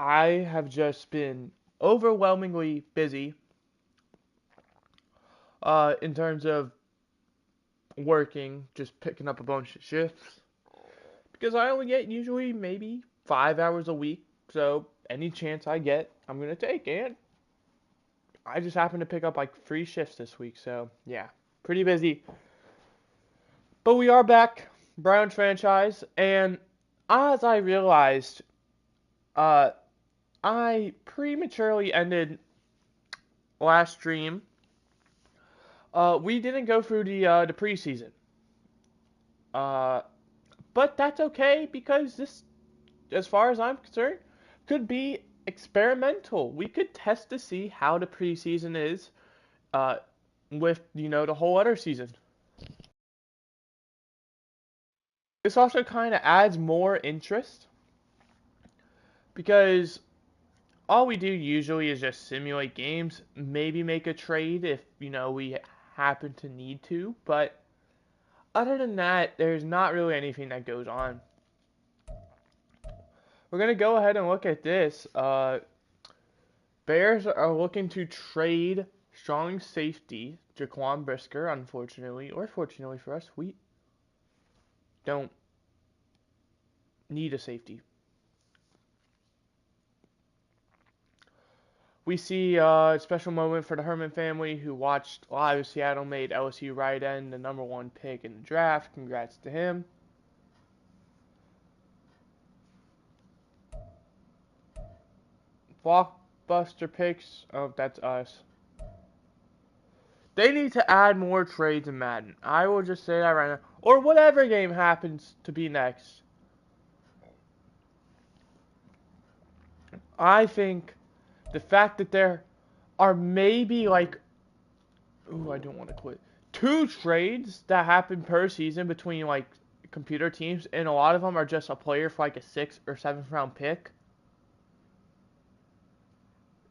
I have just been overwhelmingly busy in terms of working, just picking up a bunch of shifts because I only get usually maybe 5 hours a week. So any chance I get, I'm gonna take. And I just happened to pick up like 3 shifts this week. So yeah, pretty busy. But we are back, Browns franchise, and as I realized, uh, I prematurely ended last stream. We didn't go through the preseason. Uh, but that's okay because this, as far as I'm concerned, could be experimental. We could test to see how the preseason is, uh, with the whole other season. This also kind of adds more interest because all we do usually is just simulate games, maybe make a trade if we happen to need to, but other than that, there's not really anything that goes on. We're gonna go ahead and look at this. Bears are looking to trade strong safety Jaquan Brisker. Unfortunately, or fortunately for us, we don't need a safety. We see a special moment for the Herman family who watched live as Seattle made LSU right end the #1 pick in the draft. Congrats to him. Blockbuster picks. Oh, that's us. They need to add more trades in Madden. I will just say that right now. Or whatever game happens to be next. I think the fact that there are maybe like, ooh, I don't want to quit, 2 trades that happen per season between like computer teams, and a lot of them are just a player for like a 6th or 7th round pick,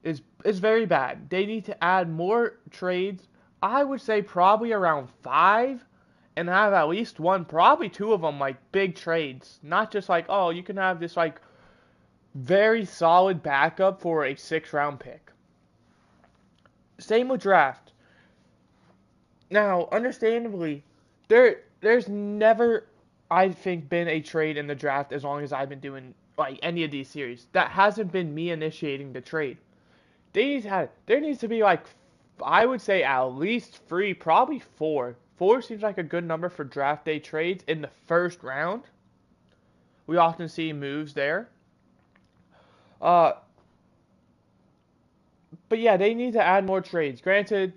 is very bad. They need to add more trades. I would say probably around 5, and have at least one, probably 2 of them like big trades. Not just like, oh, you can have this like very solid backup for a 6th round pick. Same with draft. Now, understandably, there's never, I think, been a trade in the draft as long as I've been doing like any of these series that hasn't been me initiating the trade. There needs to be like, I would say at least 3, probably 4. 4 seems like a good number for draft day trades in the first round. We often see moves there. Uh, but yeah, they need to add more trades. Granted,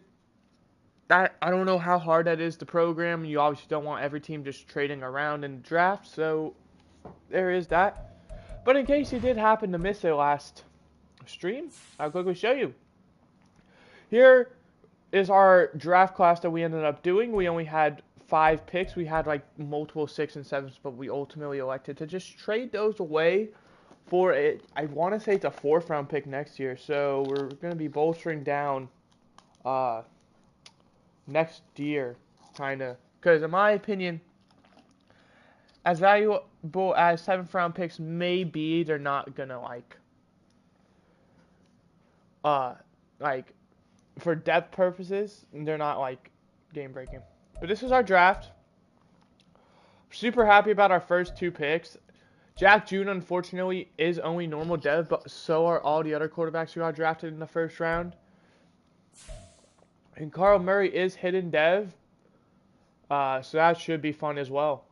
that I don't know how hard that is to program. You obviously don't want every team just trading around in the draft, so there is that. But in case you did happen to miss it last stream, I'll quickly show you. Here is our draft class that we ended up doing. We only had 5 picks. We had like multiple 6 and 7s, but we ultimately elected to just trade those away for it. I want to say it's a 4th round pick next year, so we're going to be bolstering down uh, next year, kind of. Because in my opinion, as valuable as 7th round picks may be, they're not going to like for depth purposes, they're not like game breaking. But this is our draft. Super happy about our first 2 picks. Jack June, unfortunately, is only normal dev, but so are all the other quarterbacks who got drafted in the first round. And Carl Murray is hidden dev, so that should be fun as well.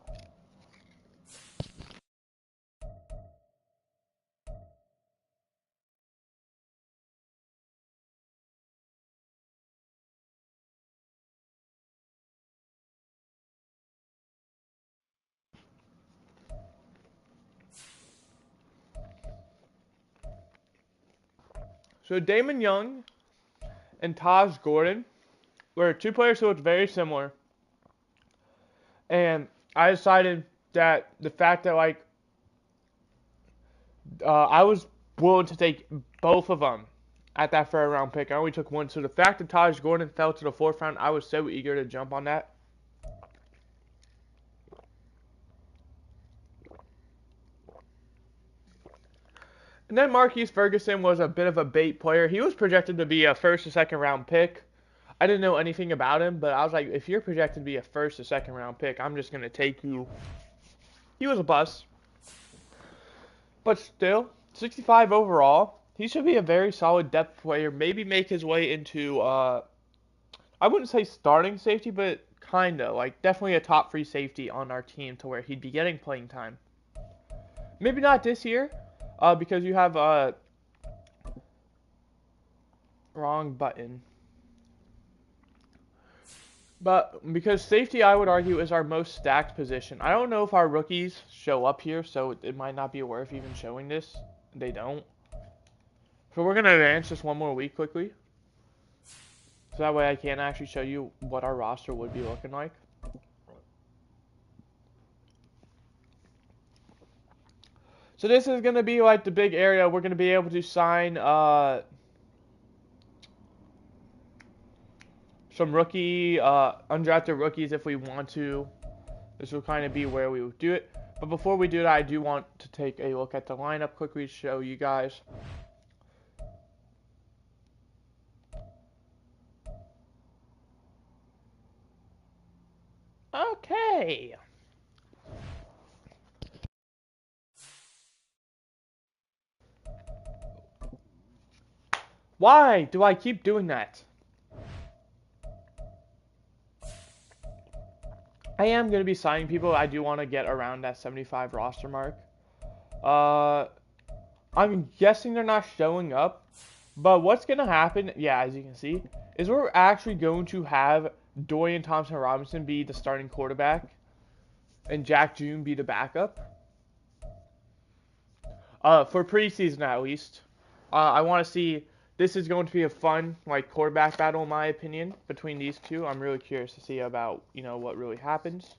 So Damon Young and Taj Gordon were 2 players who looked very similar. And I decided that the fact that I was willing to take both of them at that 3rd round pick. I only took one. So the fact that Taj Gordon fell to the 4th round, I was so eager to jump on that. And then Marquise Ferguson was a bit of a bait player. He was projected to be a first or second round pick. I didn't know anything about him, but I was like, if you're projected to be a first or second round pick, I'm just going to take you. He was a bust. But still, 65 overall. He should be a very solid depth player. Maybe make his way into, I wouldn't say starting safety, but kind of. Like, definitely a top free safety on our team to where he'd be getting playing time. Maybe not this year, because you have, wrong button. But because safety, I would argue, is our most stacked position. I don't know if our rookies show up here, so it might not be worth even showing this. They don't. So we're going to advance just one more week quickly. So that way I can actually show you what our roster would be looking like. So this is going to be like the big area. We're going to be able to sign some rookie, undrafted rookies if we want to. This will kind of be where we would do it. But before we do that, I do want to take a look at the lineup quickly to show you guys. Okay. Why do I keep doing that? I am going to be signing people. I do want to get around that 75 roster mark. I'm guessing they're not showing up. But what's going to happen, yeah, as you can see, is we're actually going to have Dorian Thompson-Robinson be the starting quarterback and Jack June be the backup. For preseason at least. I want to see, this is going to be a fun like quarterback battle in my opinion between these two. I'm really curious to see about, what really happens.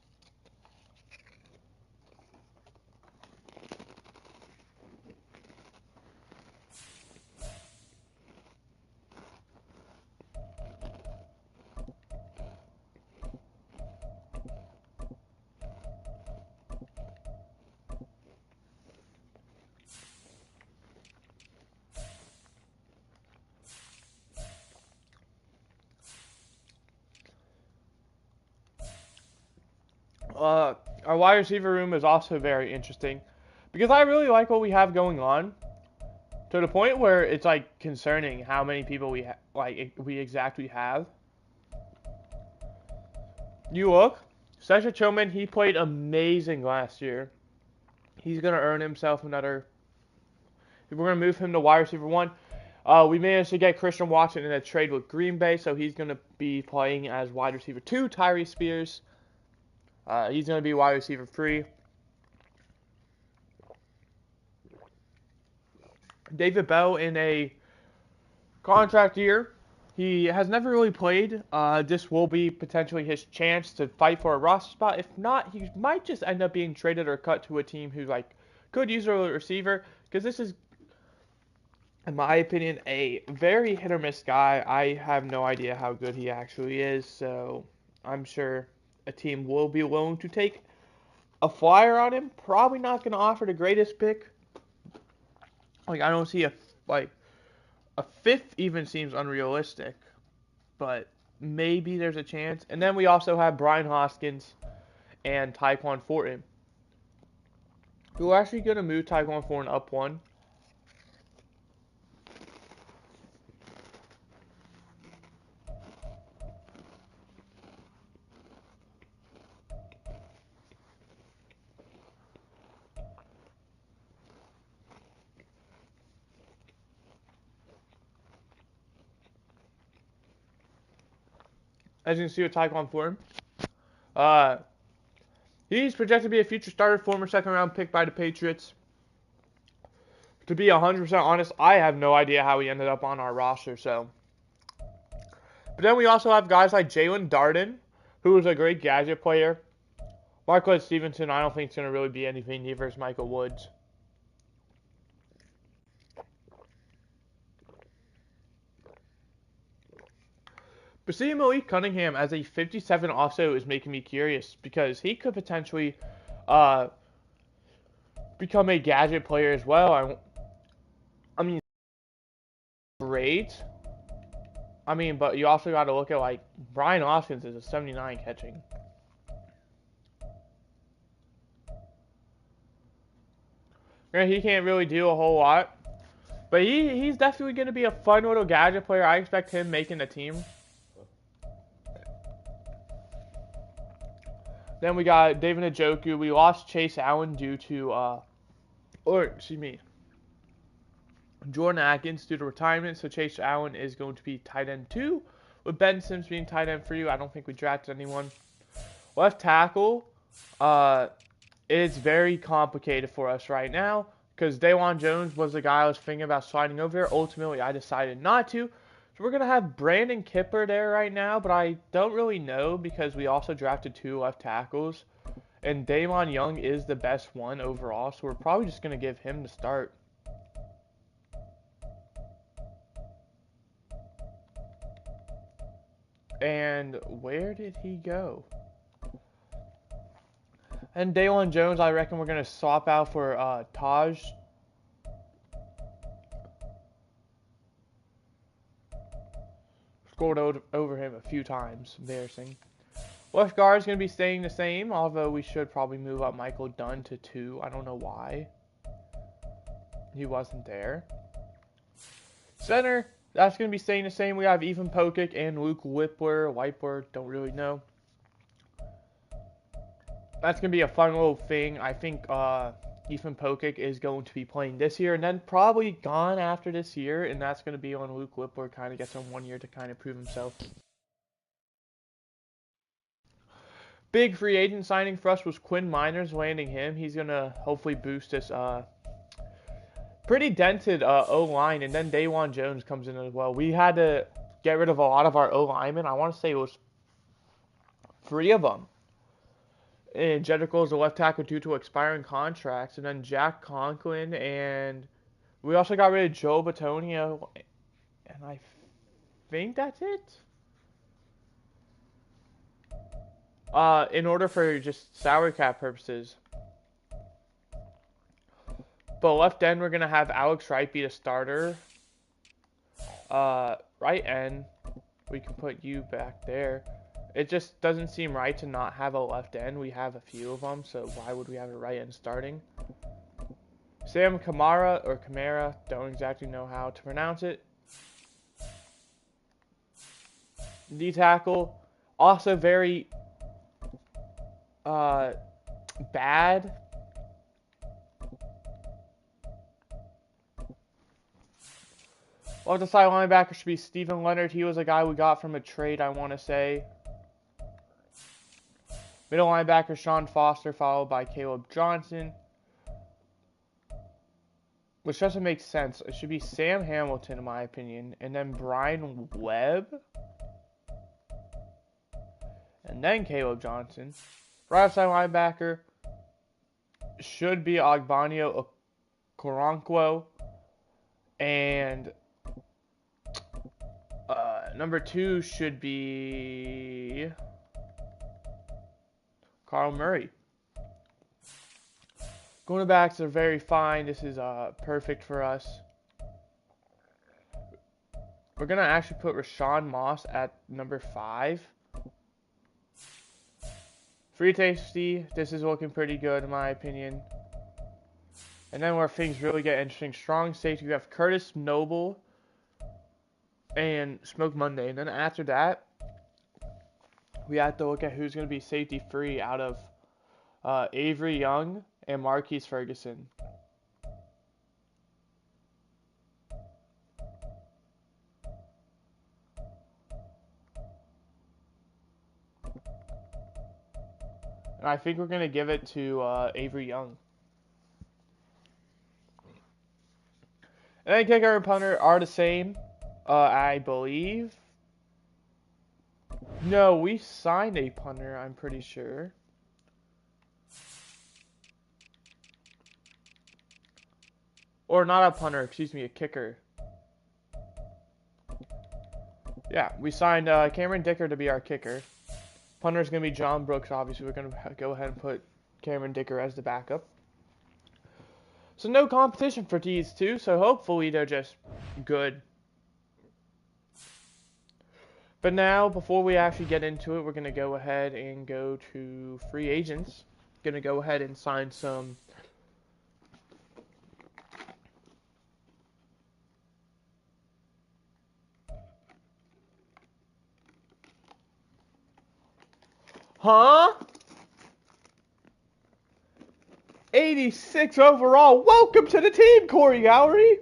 Our wide receiver room is also very interesting because I really like what we have going on to the point where it's like concerning how many people we exactly have. You look, Sasha Choman, he played amazing last year. He's gonna earn himself another. We're gonna move him to wide receiver 1. We managed to get Christian Watson in a trade with Green Bay, so he's gonna be playing as wide receiver 2. Tyree Spears. He's going to be wide receiver 3. David Bell in a contract year. He has never really played. This will be potentially his chance to fight for a roster spot. If not, he might just end up being traded or cut to a team who could use a receiver. Because this is, in my opinion, a very hit or miss guy. I have no idea how good he actually is. So I'm sure a team will be willing to take a flyer on him. Probably not going to offer the greatest pick. I don't see a 5th even seems unrealistic, but maybe there's a chance. And then we also have Brian Hoskins and Tyquan Thornton. We're actually going to move Tyquan Thornton up 1. As you can see with Tyquan Thornton, he's projected to be a future starter, former second-round pick by the Patriots. To be 100% honest, I have no idea how he ended up on our roster. But then we also have guys like Jalen Darden, who is a great gadget player. Marquez Stevenson, I don't think is going to really be anything neither as Michael Woods. But seeing Malik Cunningham as a 57 also is making me curious because he could potentially become a gadget player as well. I mean, great. I mean, but you also got to look at, like, Brian Hoskins is a 79 catching. He can't really do a whole lot. But he's definitely going to be a fun little gadget player. I expect him making the team. Then we got David Njoku. We lost Chase Allen due to, Jordan Atkins due to retirement. So Chase Allen is going to be tight end 2. With Ben Sims being tight end 3, I don't think we drafted anyone. Left tackle, it's very complicated for us right now. Because Dawan Jones was the guy I was thinking about sliding over there. Ultimately, I decided not to. So we're going to have Brandon Kipper there right now. But I don't really know because we also drafted 2 left tackles. And Damon Young is the best one overall. So we're probably just going to give him the start. And where did he go? And Daylon Jones, I reckon we're going to swap out for Taj. Scored over him a few times. Embarrassing. Left guard is going to be staying the same, although we should probably move up Michael Dunn to 2. I don't know why. He wasn't there. Center, that's going to be staying the same. We have Ethan Pokic and Luke Whitworth, don't really know. That's going to be a fun little thing. I think Ethan Pokic is going to be playing this year and then probably gone after this year. And that's going to be on Luke Whitworth. Kind of gets him 1 year to kind of prove himself. Big free agent signing for us was Quinn Miners, landing him. He's going to hopefully boost this pretty dented O-line. And then Dawan Jones comes in as well. We had to get rid of a lot of our O-linemen. I want to say it was 3 of them. And Jedrickle is a left tackle due to expiring contracts. And then Jack Conklin. And we also got rid of Joe Batonio. And I think that's it. In order for just salary cap purposes. But left end, we're going to have Alex Wright be the starter. Right end, we can put you back there. It just doesn't seem right to not have a left end. We have a few of them, so why would we have a right end starting? Sam Kamara, don't exactly know how to pronounce it. D tackle, also very bad. Well, the side linebacker should be Stephen Leonard. He was a guy we got from a trade, I want to say. Middle linebacker, Sean Foster, followed by Caleb Johnson. Which doesn't make sense. It should be Sam Hamilton, in my opinion. And then Brian Webb. And then Caleb Johnson. Right side linebacker should be Agbanio Okoronkwo. And number 2 should be Carl Murray. Cornerbacks are very fine. This is perfect for us. We're going to actually put Rashawn Moss at number 5. Free safety, this is looking pretty good in my opinion. And then where things really get interesting, strong safety, we have Curtis Noble and Smoke Monday. And then after that, we have to look at who's going to be safety free out of Avery Young and Marquise Ferguson. And I think we're going to give it to Avery Young. And then kicker and punter are the same, I believe. No, we signed a punter, I'm pretty sure. Or not a punter, excuse me, a kicker. Yeah, we signed Cameron Dicker to be our kicker. Punter is going to be John Brooks, obviously. We're going to go ahead and put Cameron Dicker as the backup. So no competition for these two, so hopefully they're just good. But now, before we actually get into it, we're going to go ahead and go to free agents. Going to go ahead and sign some Huh? 86 overall. Welcome to the team, Corey Gallery.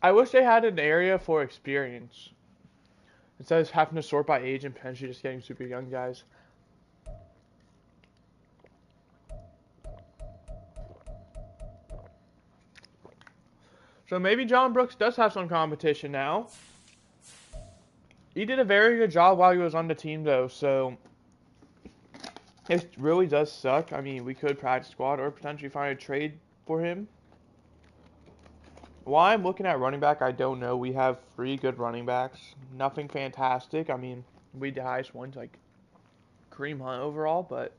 I wish they had an area for experience instead of having to sort by age and potentially just getting super young guys. So maybe John Brooks does have some competition now. He did a very good job while he was on the team, though, so it really does suck. I mean, we could practice squad or potentially find a trade for him. While I'm looking at running back, I don't know. We have 3 good running backs. Nothing fantastic. I mean, the highest one's like Kareem Hunt overall, but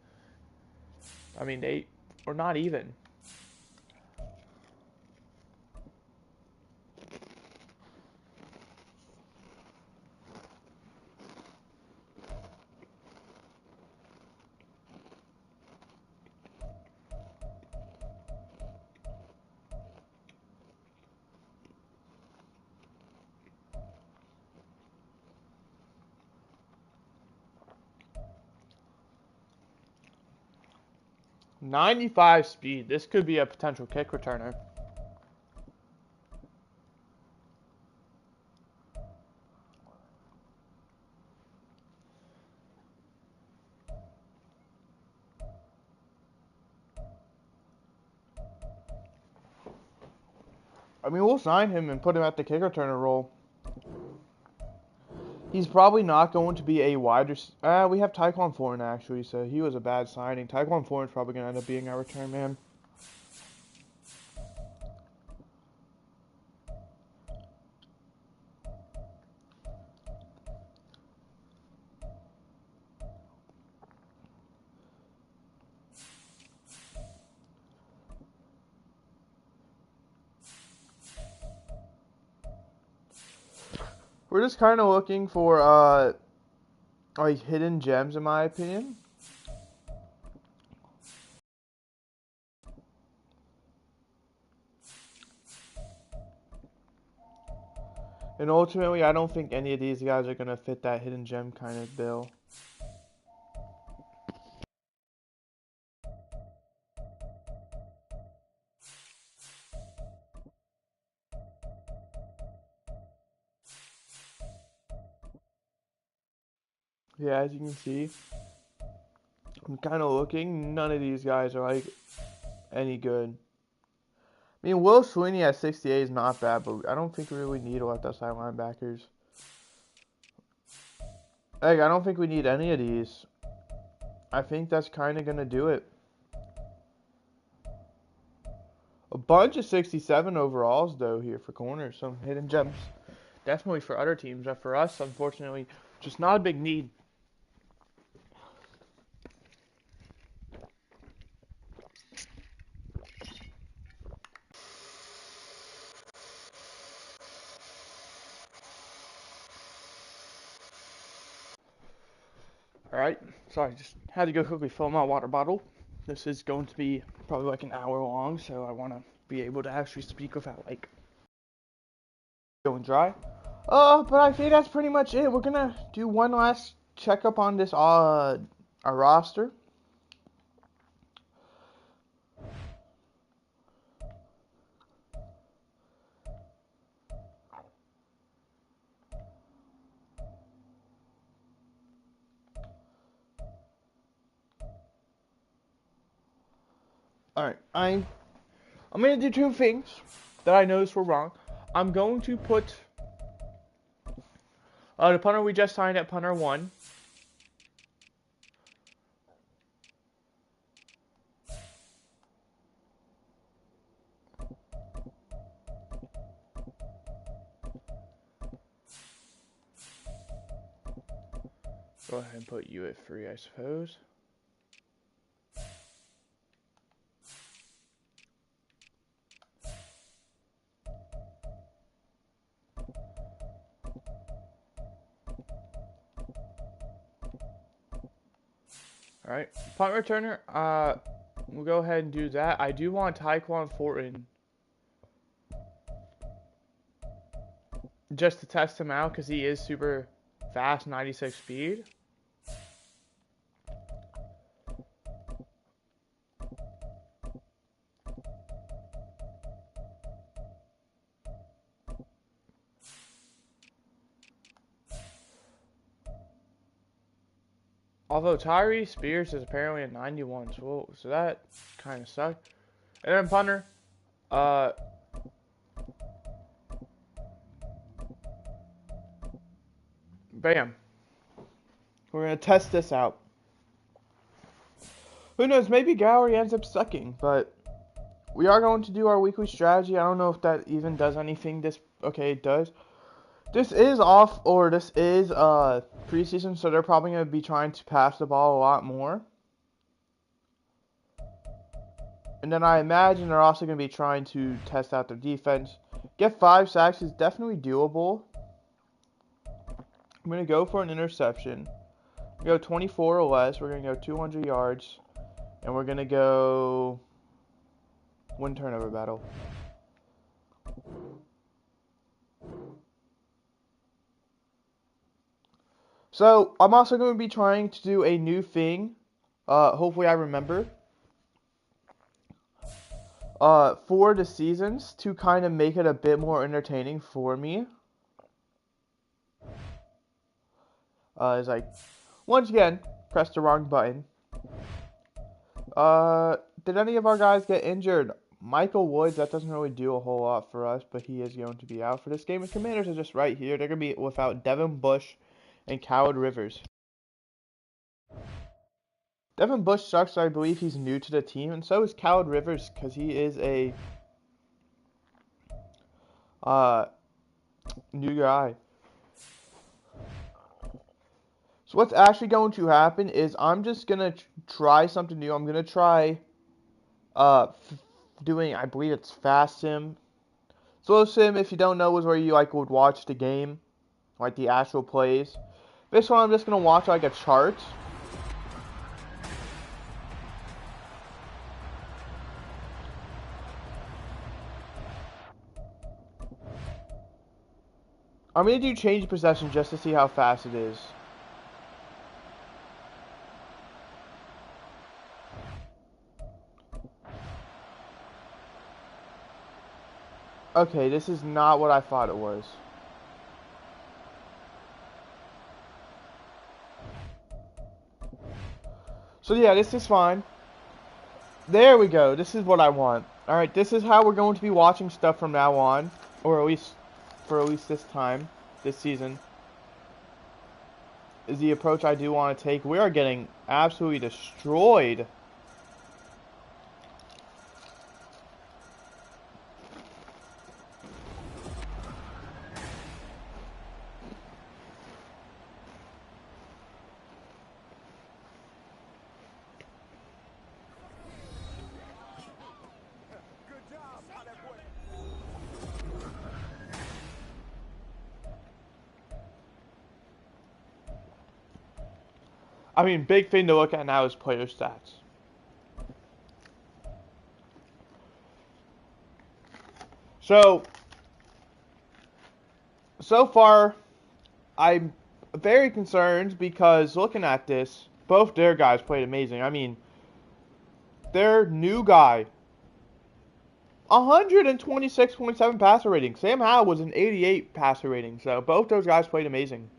I mean, they are not even. .95 speed. This could be a potential kick returner. I mean, we'll sign him and put him at the kick returner role. He's probably not going to be a wide receiver. We have Tyquan Thornton, actually, so he was a bad signing. Tyquan Thornton's probably going to end up being our return man. We're just kind of looking for, like, hidden gems, in my opinion. And ultimately, I don't think any of these guys are going to fit that hidden gem kind of bill. Yeah, as you can see, I'm kind of looking. None of these guys are, like, any good. I mean, Will Sweeney at 68 is not bad, but I don't think we really need left outside linebackers. Like, I don't think we need any of these. I think that's kind of going to do it. A bunch of 67 overalls, though, here for corners. Some hidden gems. Definitely for other teams, but for us, unfortunately, just not a big need. Alright, sorry, just had to go quickly fill my water bottle. This is going to be probably like an hour long, so I want to be able to actually speak without, like, going dry. But I think that's pretty much it. We're gonna do one last checkup on this, our roster. Alright, I'm gonna do two things that I noticed were wrong. I'm going to put the punter we just signed at punter 1. Go ahead and put you at 3, I suppose. Alright, punt returner, we'll go ahead and do that. I do want Tyquan Thornton just to test him out because he is super fast, 96 speed. Although Tyree Spears is apparently a 91, so that kind of sucked. And then punter, bam. We're gonna test this out. Who knows? Maybe Gowrie ends up sucking, but we are going to do our weekly strategy. I don't know if that even does anything. Okay, it does. This is preseason, so they're probably going to be trying to pass the ball a lot more. And then I imagine they're also going to be trying to test out their defense. Get 5 sacks is definitely doable. I'm going to go for an interception. Go 24 or less. We're going to go 200 yards. And we're going to go 1 turnover battle. So, I'm also going to be trying to do a new thing. Hopefully I remember. For the seasons to kind of make it a bit more entertaining for me. Is like, once again, press the wrong button. Did any of our guys get injured? Michael Woods, that doesn't really do a whole lot for us, but he is going to be out for this game. The Commanders are just right here. They're going to be without Devin Bush and Khaled Rivers. Devin Bush sucks. I believe he's new to the team, and so is Khaled Rivers because he is a new guy. So what's actually going to happen is I'm just gonna try something new. I'm gonna try doing, I believe it's Fast Sim. Slow Sim, if you don't know, is where you would watch the game, like the actual plays. This one I'm just gonna watch like a chart. I'm gonna do change possession just to see how fast it is. Okay, this is not what I thought it was. So yeah, this is fine. There we go. This is what I want. Alright, this is how we're going to be watching stuff from now on. Or at least, for at least this time, this season. Is the approach I do want to take. We are getting absolutely destroyed. I mean, big thing to look at now is player stats. So far, I'm very concerned because looking at this, both their guys played amazing. I mean, their new guy, 126.7 passer rating. Sam Howell was an 88 passer rating, so both those guys played amazing.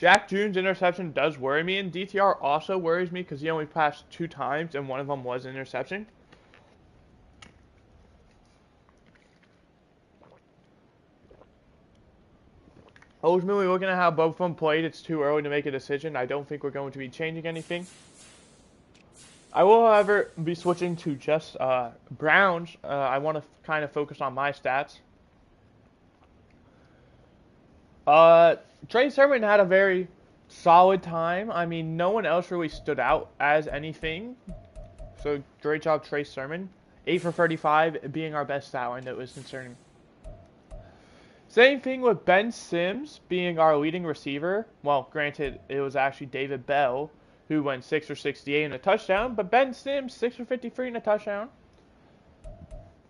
Jack June's interception does worry me, and DTR also worries me because he only passed 2 times, and one of them was an interception. Ultimately, looking at how both of them played, it's too early to make a decision. I don't think we're going to be changing anything. I will, however, be switching to just Browns. I want to kind of focus on my stats. Trey Sermon had a very solid time. I mean, no one else really stood out as anything. So, great job, Trey Sermon. 8 for 35 being our best stat line that was concerning. Same thing with Ben Sims being our leading receiver. Well, granted, it was actually David Bell who went 6 for 68 and a touchdown, but Ben Sims 6 for 53 and a touchdown.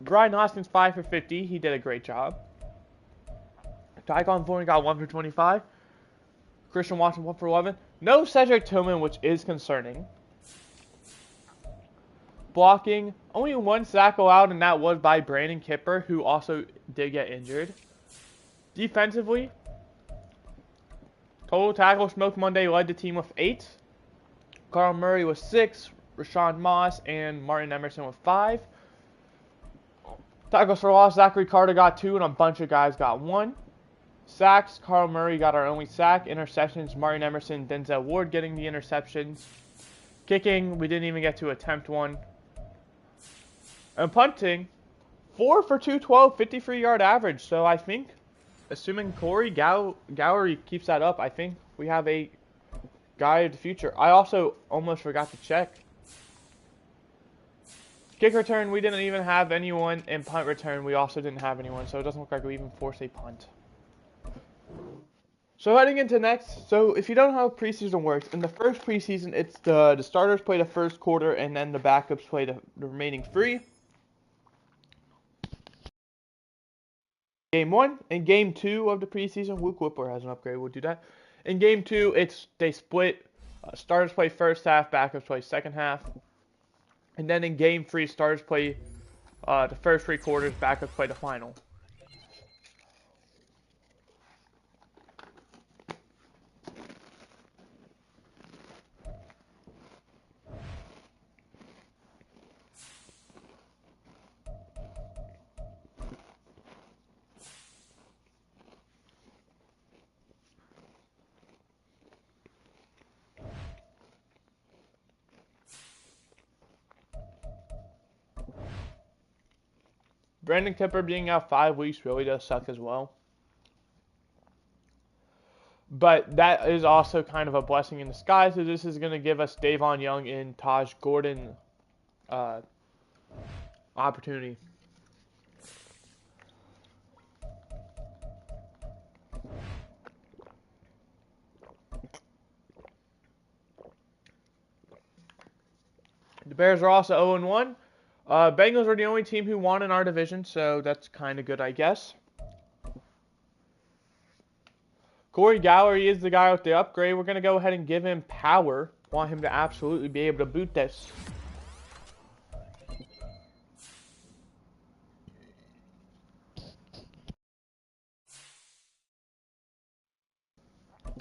Brian Hoskins 5 for 50. He did a great job. Tyquan Thornton got 1 for 25. Christian Watson 1 for 11. No Cedric Tillman, which is concerning. Blocking, only 1 sack allowed, and that was by Brandon Kipper, who also did get injured. Defensively, total tackles, Smoke Monday led the team with 8. Carl Murray with 6. Rashawn Moss and Martin Emerson with 5. Tackles for loss, Zachary Carter got 2, and a bunch of guys got 1. Sacks, Carl Murray got our only sack. Interceptions, Martin Emerson, Denzel Ward getting the interceptions. Kicking, we didn't even get to attempt one. And punting, 4 for 212, 53-yard average. So I think, assuming Corey Gowery keeps that up, I think we have a guy of the future. I also almost forgot to check. Kick return, we didn't even have anyone. And punt return, we also didn't have anyone. So it doesn't look like we even forced a punt. So heading into next, so if you don't know how preseason works, in the first preseason, it's the starters play the first quarter and then the backups play the remaining 3. Game 1 and Game 2 of the preseason, Luke Whippler has an upgrade, we'll do that. In Game 2, they split, starters play first half, backups play second half. And then in Game 3, starters play the first 3 quarters, backups play the final. Brandon Kipper being out 5 weeks really does suck as well. But that is also kind of a blessing in disguise. So this is going to give us Davon Young and Taj Gordon opportunity. The Bears are also 0-1. Bengals are the only team who won in our division, so that's kind of good, I guess. Corey Gowery is the guy with the upgrade. We're going to go ahead and give him power. Want him to absolutely be able to boot this.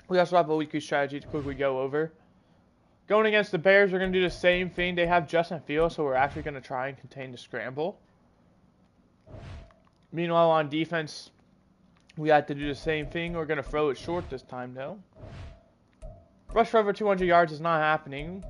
We also have a weekly strategy to quickly go over. Going against the Bears, we're going to do the same thing. They have Justin Fields, so we're actually going to try and contain the scramble. Meanwhile, on defense, we have to do the same thing. We're going to throw it short this time, though. Rush for over 200 yards is not happening.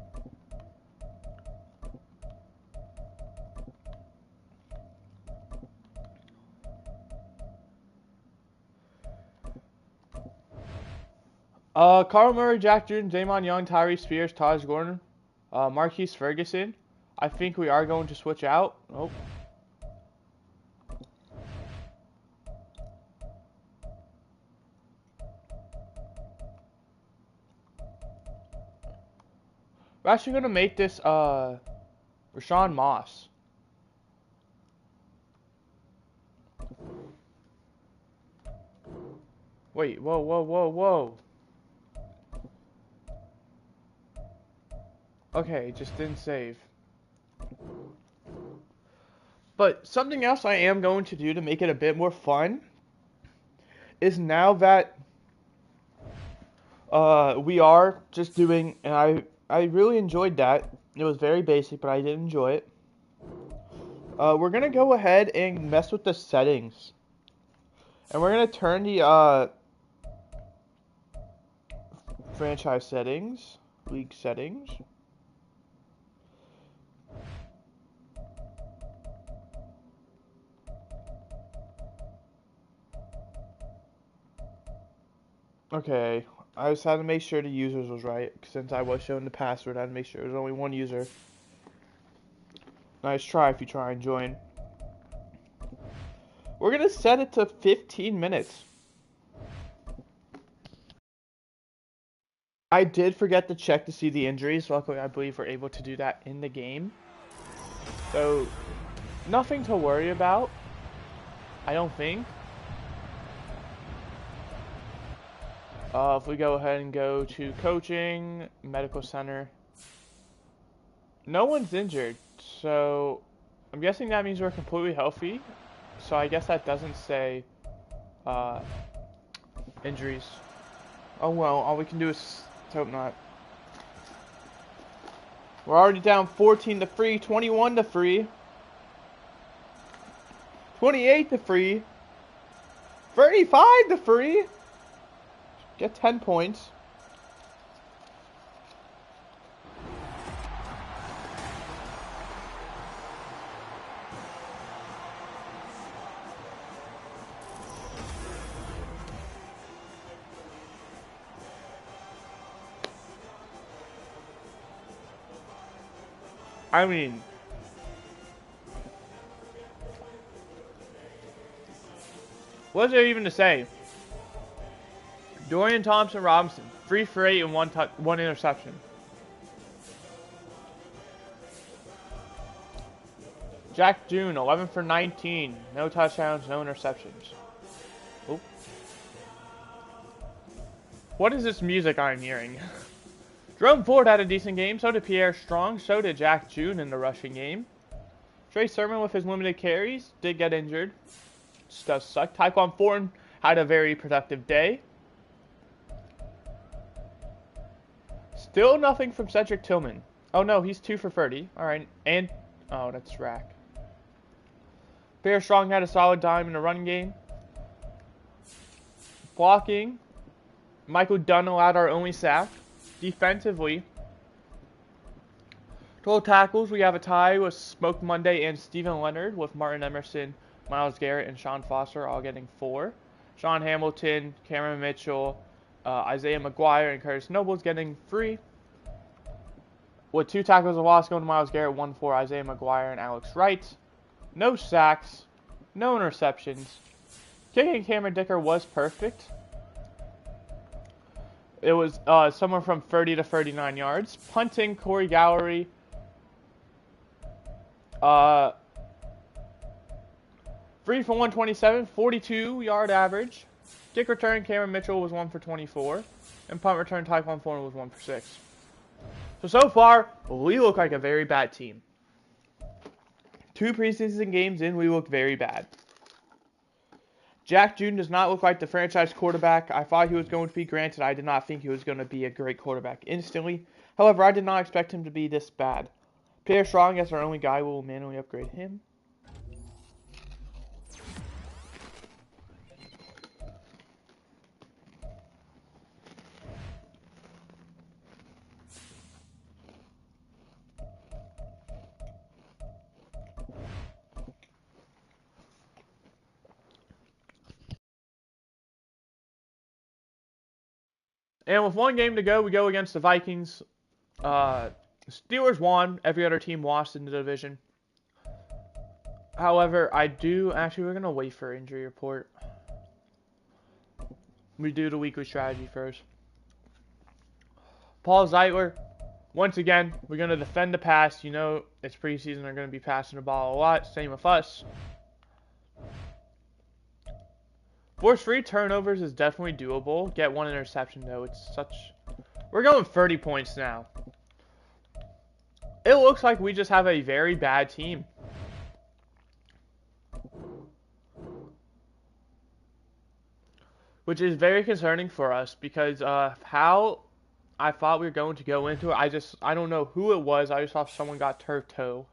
Carl Murray, Jack June, Damon Young, Tyree Spears, Taj Gordon, Marquise Ferguson. I think we are going to switch out. Oh. We're actually going to make this Rashawn Moss. Wait, whoa. Okay, it just didn't save. But something else I am going to do to make it a bit more fun is now that We are just doing, and I really enjoyed that. It was very basic, but I did enjoy it. We're gonna go ahead and mess with the settings, and we're gonna turn the franchise settings, league settings. Okay, I just had to make sure the users was right, since I was showing the password. I had to make sure there's only one user. Nice try if you try and join. We're gonna set it to 15 minutes. I did forget to check to see the injuries. Luckily, I believe we're able to do that in the game. So, nothing to worry about, I don't think. If we go ahead and go to coaching, medical center. No one's injured, so I'm guessing that means we're completely healthy. So I guess that doesn't say injuries. Oh well, all we can do is hope not. We're already down 14-3, 21-3, 28-3, 35-3. Get 10 points. I mean, what is there even to say? Dorian Thompson-Robinson, 3 for 8 and one interception. Jack June, 11 for 19, no touchdowns, no interceptions. Oop. What is this music I'm hearing? Jerome Ford had a decent game, so did Pierre Strong, so did Jack June in the rushing game. Trey Sermon with his limited carries did get injured. This does suck. Tyquan Thornton had a very productive day. Still nothing from Cedric Tillman. Oh no, he's 2 for 30. Alright, and... oh, that's Rack. Pierre Strong had a solid dime in the running game. Blocking. Michael Dunn allowed our only sack. Defensively. Total tackles, we have a tie with Smoke Monday and Steven Leonard, with Martin Emerson, Myles Garrett, and Sean Foster all getting 4. Sean Hamilton, Cameron Mitchell, Isaiah McGuire, and Curtis Noble's getting 3. With 2 tackles of loss going to Myles Garrett, 1 for Isaiah McGuire and Alex Wright. No sacks, no interceptions. Kicking Cameron Dicker was perfect. It was somewhere from 30 to 39 yards. Punting, Corey Gallery. 3 for 127, 42-yard average. Kick return, Cameron Mitchell was 1 for 24. And punt return, Tyquan Thornton was 1 for 6. So far, we look like a very bad team. 2 preseason games in, we look very bad. Jack June does not look like the franchise quarterback I thought he was going to be. Granted, I did not think he was going to be a great quarterback instantly. However, I did not expect him to be this bad. Pierre Strong as our only guy, will manually upgrade him. And with 1 game to go, we go against the Vikings. Steelers won. Every other team lost in the division. However, actually, we're going to wait for injury report. We do the weekly strategy first. Paul Zeitler, once again, we're going to defend the pass. You know, it's preseason. They're going to be passing the ball a lot. Same with us. Force 3 turnovers is definitely doable. Get 1 interception, though. We're going 30 points now. It looks like we just have a very bad team. which is very concerning for us because how I thought we were going to go into it. I don't know who it was. I just saw someone got turf toe.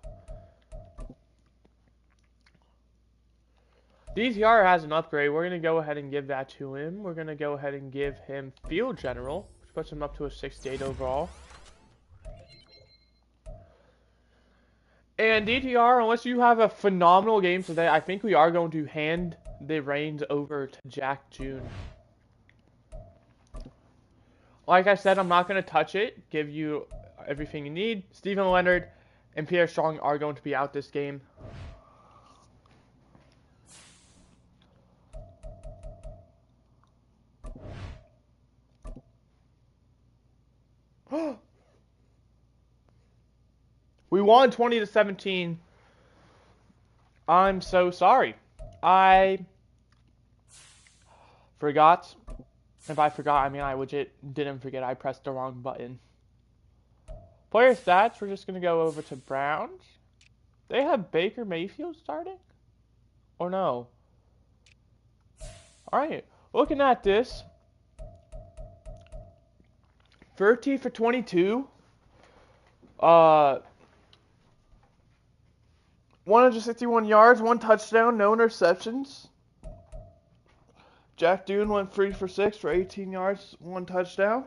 DTR has an upgrade. We're going to go ahead and give that to him. We're going to go ahead and give him Field General, which puts him up to a 68 overall. And DTR, unless you have a phenomenal game today, I think we are going to hand the reins over to Jack June. Like I said, I'm not going to touch it. Give you everything you need. Steven Leonard and Pierre Strong are going to be out this game. We won 20-17. I'm so sorry. I forgot. If I forgot, I mean I legit didn't forget. I pressed the wrong button. Player stats, we're just going to go over to Browns. They have Baker Mayfield starting? Or no? Alright, looking at this. 13 for 22. 161 yards, 1 touchdown, no interceptions. Jack June went 3 for 6 for 18 yards, 1 touchdown.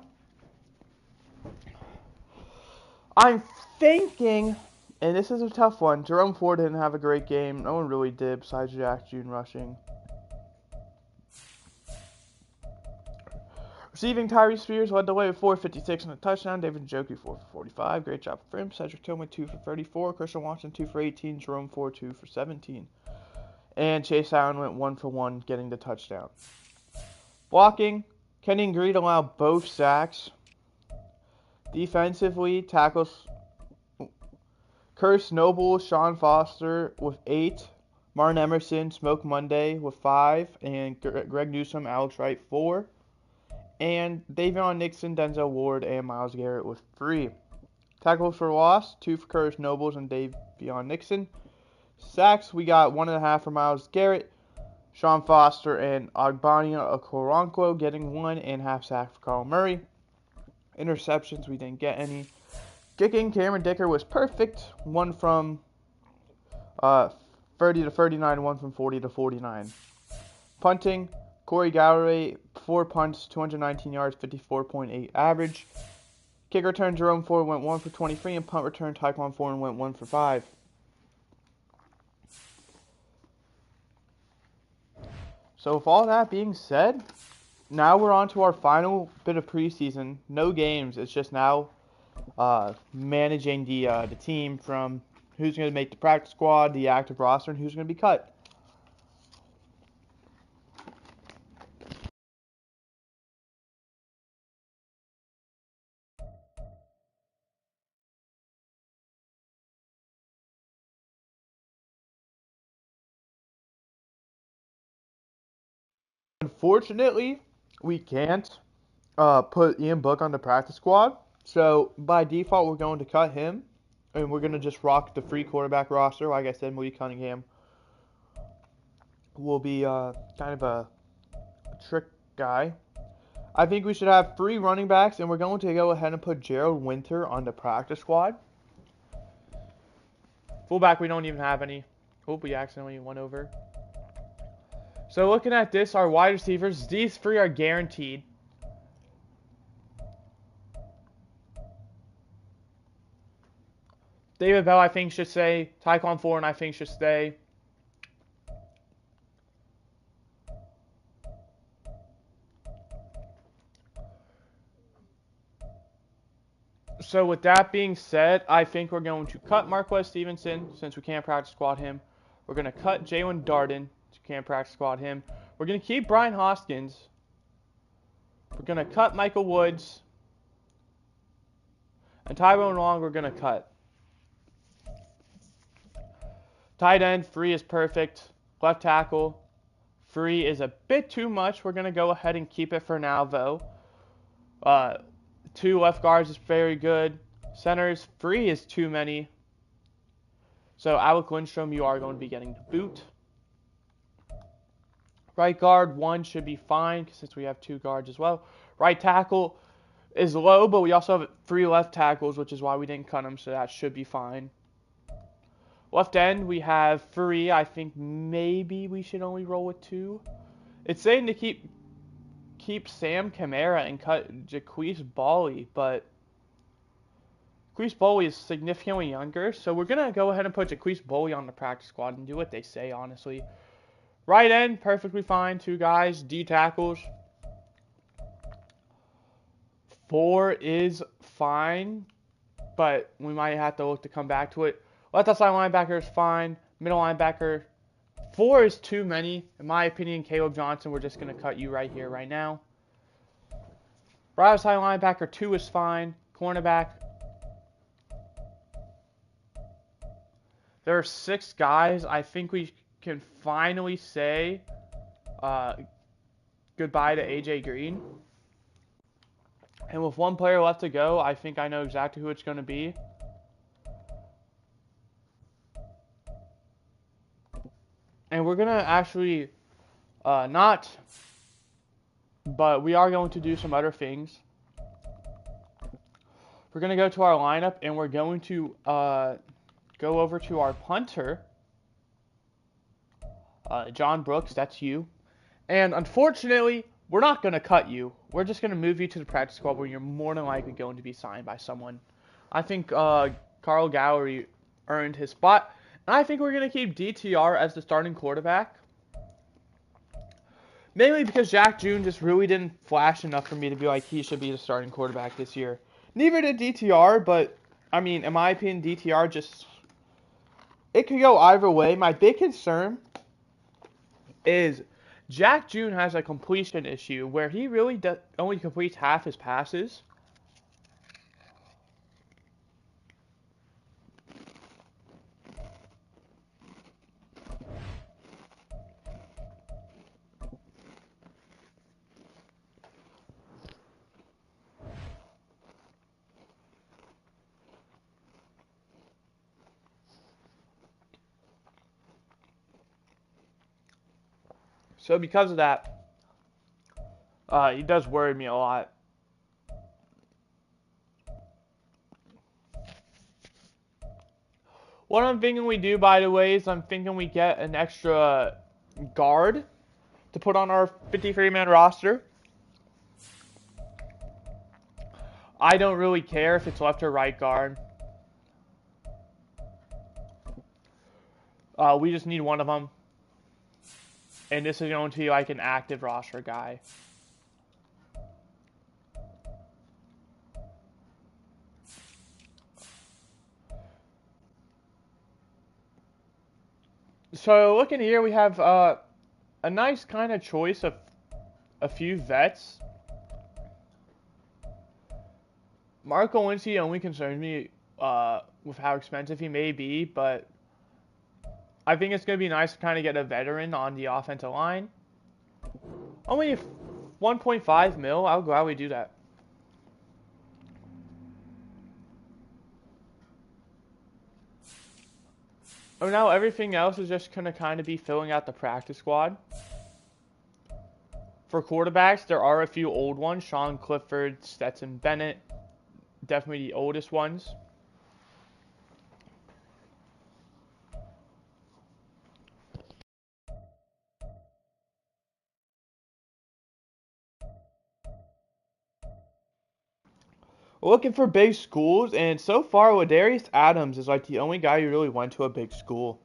I'm thinking, and this is a tough one, Jerome Ford didn't have a great game. No one really did besides Jack June rushing. Receiving, Tyree Spears led the way with 456 and a touchdown. David Njoku 4 for 45. Great job for him. Cedric Tillman 2 for 34. Christian Watson 2 for 18. Jerome Ford 2 for 17. And Chase Allen went 1 for 1, getting the touchdown. Blocking, Kenyon Green allowed both sacks. Defensively, tackles Curtis Noble, Sean Foster with 8. Martin Emerson, Smoke Monday with 5. And Greg Newsome, Alex Wright 4. And Davion Nixon, Denzel Ward, and Myles Garrett with 3. Tackles for loss, 2 for Curtis Nobles and Davion Nixon. Sacks, we got 1.5 for Myles Garrett, Sean Foster, and Ogbania Okoronkwo getting 1.5 sack for Carl Murray. Interceptions, we didn't get any. Kicking, Cameron Dicker was perfect. 1 from 30 to 39, 1 from 40 to 49. Punting, Corey Galloway, 4 punts, 219 yards, 54.8 average. Kick return, Jerome Ford went 1 for 23, and punt return, Tyquan Thorne went 1 for 5. So with all that being said, now we're on to our final bit of preseason. No games. It's just now managing the team from who's going to make the practice squad, the active roster, and who's going to be cut. Unfortunately, we can't put Ian Book on the practice squad. So by default, we're going to cut him, and we're going to just rock the free quarterback roster. Like I said, Malik Cunningham will be kind of a trick guy. I think we should have 3 running backs, and we're going to go ahead and put Gerald Winter on the practice squad. Fullback, we don't even have any. Hope we accidentally went over. So looking at this, our wide receivers, these 3 are guaranteed. David Bell, I think, should stay. Tyquan Thorne, I think, should stay. So with that being said, I think we're going to cut Marquez Stevenson since we can't practice squad him. We're going to cut Jalen Darden. Can't practice squad him. We're going to keep Brian Hoskins. We're going to cut Michael Woods. And Tyrone Long, we're going to cut. Tight end, 3 is perfect. Left tackle, 3 is a bit too much. We're going to go ahead and keep it for now, though. 2 left guards is very good. Centers, 3 is too many. So Alec Lindstrom, you are going to be getting the boot. Right guard, 1 should be fine since we have 2 guards as well. Right tackle is low, but we also have 3 left tackles, which is why we didn't cut them, so that should be fine. Left end, we have 3. I think maybe we should only roll with 2. It's saying to keep Sam Kamara and cut Jaquise Bawley, but Jaquise Bawley is significantly younger, so we're going to go ahead and put Jaquise Bawley on the practice squad and do what they say, honestly. Right end, perfectly fine. 2 guys, D tackles. 4 is fine, but we might have to look to come back to it. Left outside linebacker is fine. Middle linebacker, 4 is too many. In my opinion, Caleb Johnson, we're just going to cut you right here, right now. Right outside linebacker, 2 is fine. Cornerback, there are 6 guys. I think we can finally say goodbye to AJ Green. And with 1 player left to go, I think I know exactly who it's going to be. And we're going to actually not, but we are going to do some other things. We're going to go to our lineup, and we're going to go over to our punter, John Brooks, that's you. And unfortunately, we're not going to cut you. We're just going to move you to the practice squad where you're more than likely going to be signed by someone. I think Carl Gallery earned his spot. And I think we're going to keep DTR as the starting quarterback. Mainly because Jack June just really didn't flash enough for me to be like he should be the starting quarterback this year. Neither did DTR, but, I mean, in my opinion, DTR just... It could go either way. My big concern is Jack June has a completion issue where he really only completes half his passes. So because of that, he does worry me a lot. What I'm thinking we do, by the way, is I'm thinking we get an extra guard to put on our 53-man roster. I don't really care if it's left or right guard. We just need one of them. And this is going to be like an active roster guy. So looking here, we have a nice kind of choice of a few vets. Marco Lindsay only concerns me with how expensive he may be, but I think it's going to be nice to kind of get a veteran on the offensive line. Only 1.5 mil, I'll gladly do that. Oh, now everything else is just going to kind of be filling out the practice squad. For quarterbacks, there are a few old ones. Sean Clifford, Stetson Bennett, definitely the oldest ones. Looking for big schools, and so far, Ladarius Adams is like the only guy who really went to a big school.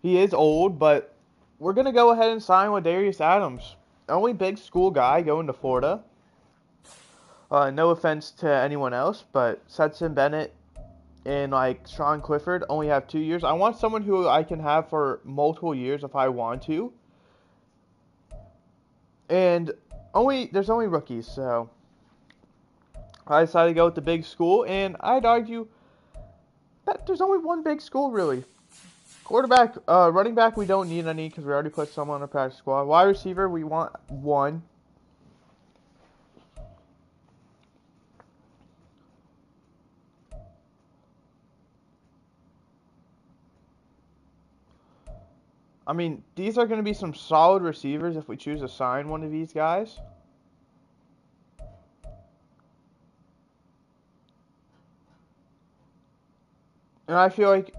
He is old, but we're going to go ahead and sign Ladarius Adams. Only big school guy going to Florida. No offense to anyone else, but Stetson Bennett and like Sean Clifford only have 2 years. I want someone who I can have for multiple years if I want to. And there's only rookies, so I decided to go with the big school, and I'd argue that there's only one big school really. Quarterback, running back, we don't need any because we already put someone on the practice squad. Wide receiver, we want 1. I mean, these are going to be some solid receivers if we choose to sign one of these guys. And I feel like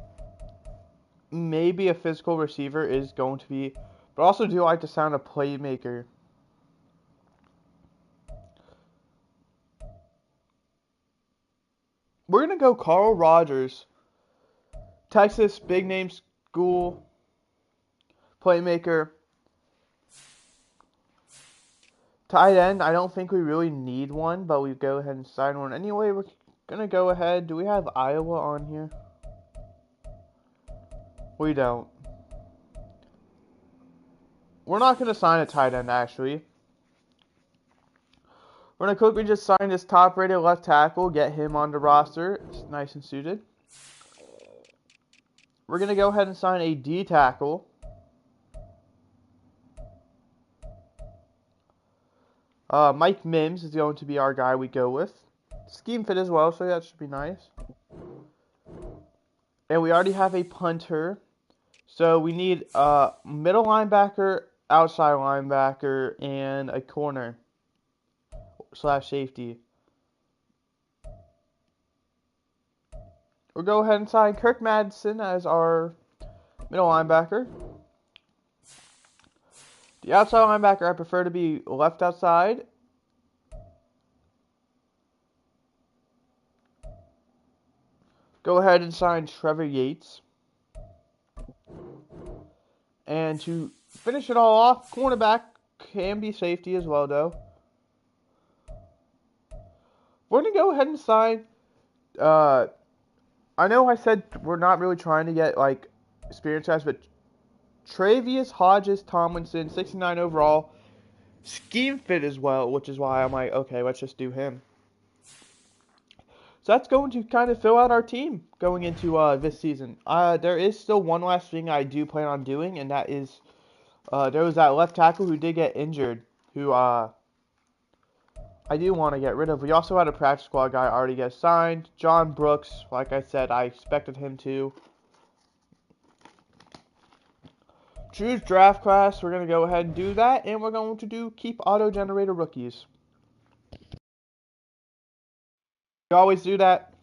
maybe a physical receiver is going to be, but I also do like the sound of playmaker. We're going to go Carl Rogers, Texas, big name school, playmaker. Tight end, I don't think we really need one, but we go ahead and sign one anyway. We're going to go ahead. Do we have Iowa on here? We don't. We're not going to sign a tight end, actually. We're going to quickly just sign this top-rated left tackle, get him on the roster. It's nice and suited. We're going to go ahead and sign a D tackle. Mike Mims is going to be our guy we go with. Scheme fit as well, so that should be nice. And we already have a punter. So we need a middle linebacker, outside linebacker, and a corner / safety. We'll go ahead and sign Kirk Madsen as our middle linebacker. The outside linebacker, I prefer to be left outside. Go ahead and sign Trevor Yates. And to finish it all off, cornerback can be safety as well, though. We're going to go ahead and sign. I know I said we're not really trying to get, like, experience guys, but Travius Hodges Tomlinson, 69 overall. Scheme fit as well, which is why I'm like, okay, let's just do him. So that's going to kind of fill out our team going into this season. There is still one last thing I do plan on doing, and that is there was that left tackle who did get injured, who I do want to get rid of. We also had a practice squad guy already get signed, John Brooks. Like I said, I expected him to. Choose draft class. We're going to go ahead and do that, and we're going to keep auto-generator rookies. We always do that.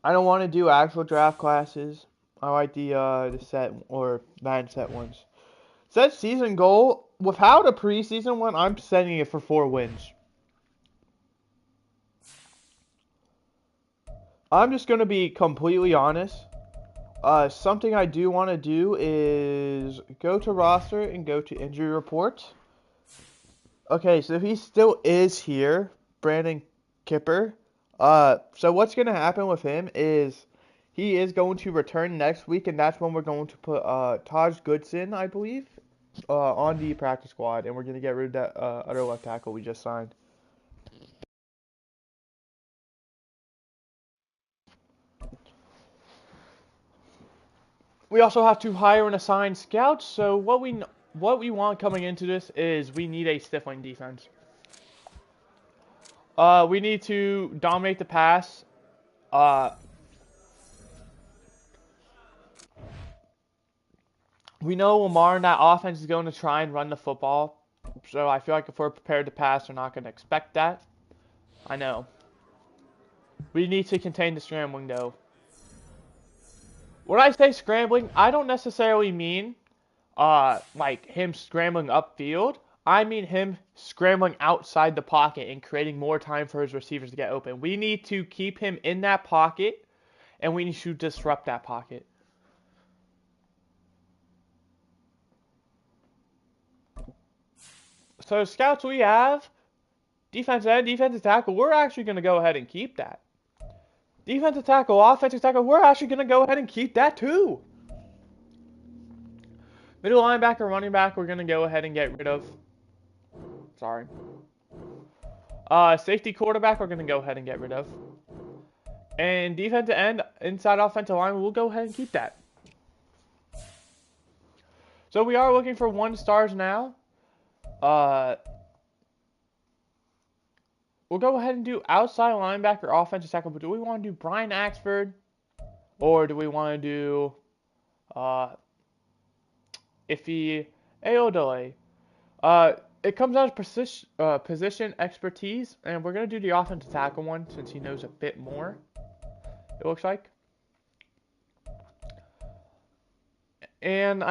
I don't want to do actual draft classes. I like the set or set ones. Set season goal. Without a preseason one, I'm setting it for 4 wins. I'm just going to be completely honest. Something I do want to do is go to roster and go to injury report. Okay, so he still is here, Brandon Kipper. So what's going to happen with him is he is going to return next week, and that's when we're going to put Taj Goodson, I believe, on the practice squad, and we're going to get rid of that other left tackle we just signed. We also have to hire and assign scouts, so what we want coming into this is we need a stifling defense. We need to dominate the pass. We know Lamar in that offense is going to try and run the football, so I feel like if we're prepared to pass, we're not going to expect that. I know. We need to contain the scrambling, though. When I say scrambling, I don't necessarily mean like him scrambling upfield. I mean him scrambling outside the pocket and creating more time for his receivers to get open. We need to keep him in that pocket, and we need to disrupt that pocket. So scouts we have, defensive end, defensive tackle, we're actually going to go ahead and keep that. Defensive tackle, offensive tackle, we're actually going to go ahead and keep that too. Middle linebacker, running back, we're going to go ahead and get rid of. Sorry. Safety quarterback, we're going to go ahead and get rid of. And defensive end, inside offensive line, we'll go ahead and keep that. So we are looking for 1 stars now. We'll go ahead and do outside linebacker, offensive tackle. But do we want to do Brian Axford? Or do we want to do Uh, Iffy Aodole. Uh, it comes down to position expertise, and we're gonna do the offensive tackle one since he knows a bit more. It looks like. And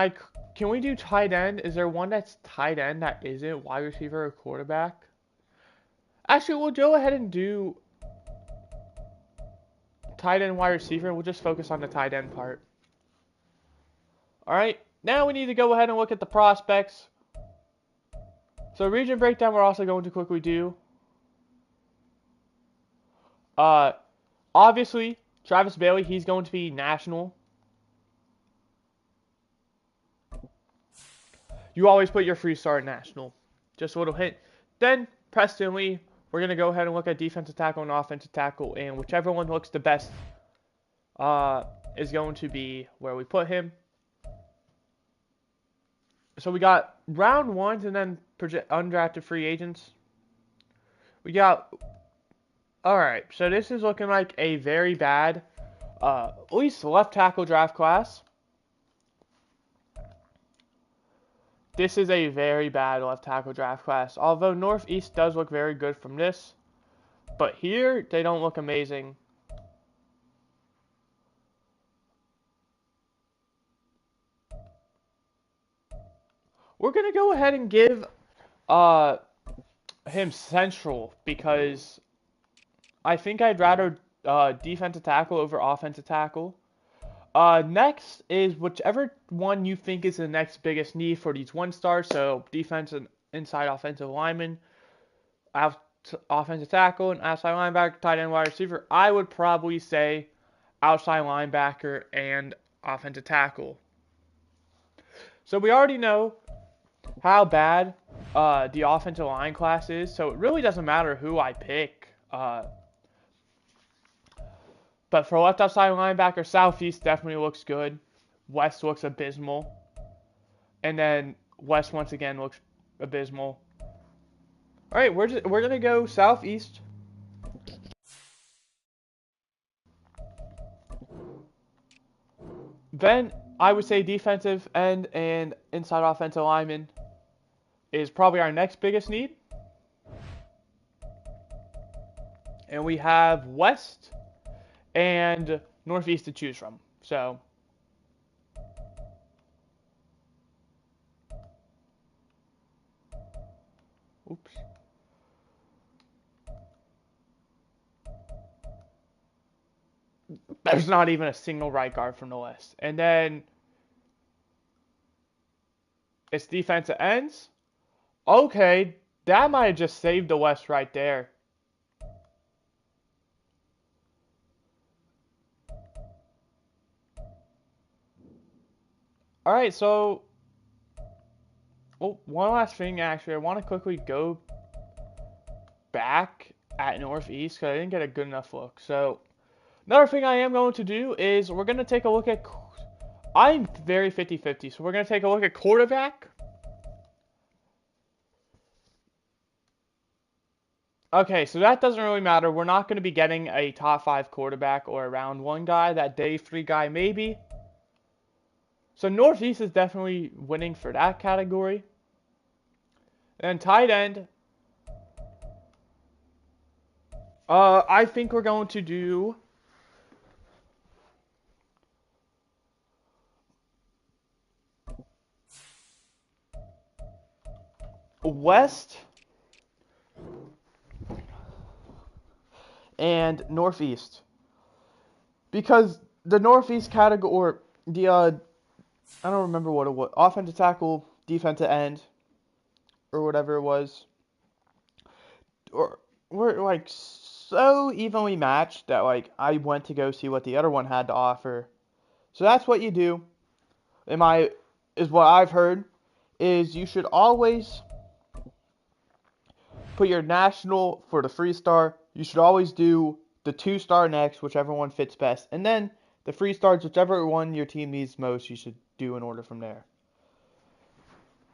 can we do tight end? Is there one that's tight end that isn't wide receiver or quarterback? Actually, we'll go ahead and do tight end, wide receiver. We'll just focus on the tight end part. All right. Now we need to go ahead and look at the prospects. So region breakdown, we're also going to quickly do. Obviously, Travis Bailey, he's going to be national. You always put your free star at national. Just a little hint. Then Preston Lee, we're going to go ahead and look at defensive tackle and offensive tackle, and whichever one looks the best is going to be where we put him. So we got round ones and then undrafted free agents. We got... Alright, so this is looking like a very bad, at least left tackle draft class. This is a very bad left tackle draft class. Although Northeast does look very good from this. But here, they don't look amazing. We're going to go ahead and give him Central because I think I'd rather defensive tackle over offensive tackle. Next is whichever one you think is the next biggest need for these 1-stars. So defense and inside offensive lineman, offensive tackle, and outside linebacker, tight end, wide receiver. I would probably say outside linebacker and offensive tackle. So we already know how bad the offensive line class is. So it really doesn't matter who I pick. But for left outside linebacker, Southeast definitely looks good. West looks abysmal. And then West once again looks abysmal. Alright, we're going to go Southeast. Then I would say defensive end and inside offensive lineman is probably our next biggest need. And we have West and Northeast to choose from. So, oops. There's not even a single right guard from the West. And then it's defensive ends. Okay, that might have just saved the West right there. Alright, so one last thing actually. I want to quickly go back at Northeast because I didn't get a good enough look. So another thing I am going to do is we're going to take a look at... I'm very 50-50, so we're going to take a look at quarterback. Okay, so that doesn't really matter. We're not going to be getting a top 5 quarterback or a round 1 guy. That day 3 guy maybe. So Northeast is definitely winning for that category. And tight end. I think we're going to do... West and Northeast, because the Northeast category, or the I don't remember what it was, offensive tackle, defensive end, or whatever it was, or we're like so evenly matched that like I went to go see what the other one had to offer. So that's what you do. Is what I've heard is you should always put your national for the 3-star. You should always do the 2-star next, whichever one fits best. And then the 3-stars, whichever one your team needs most, you should do in order from there.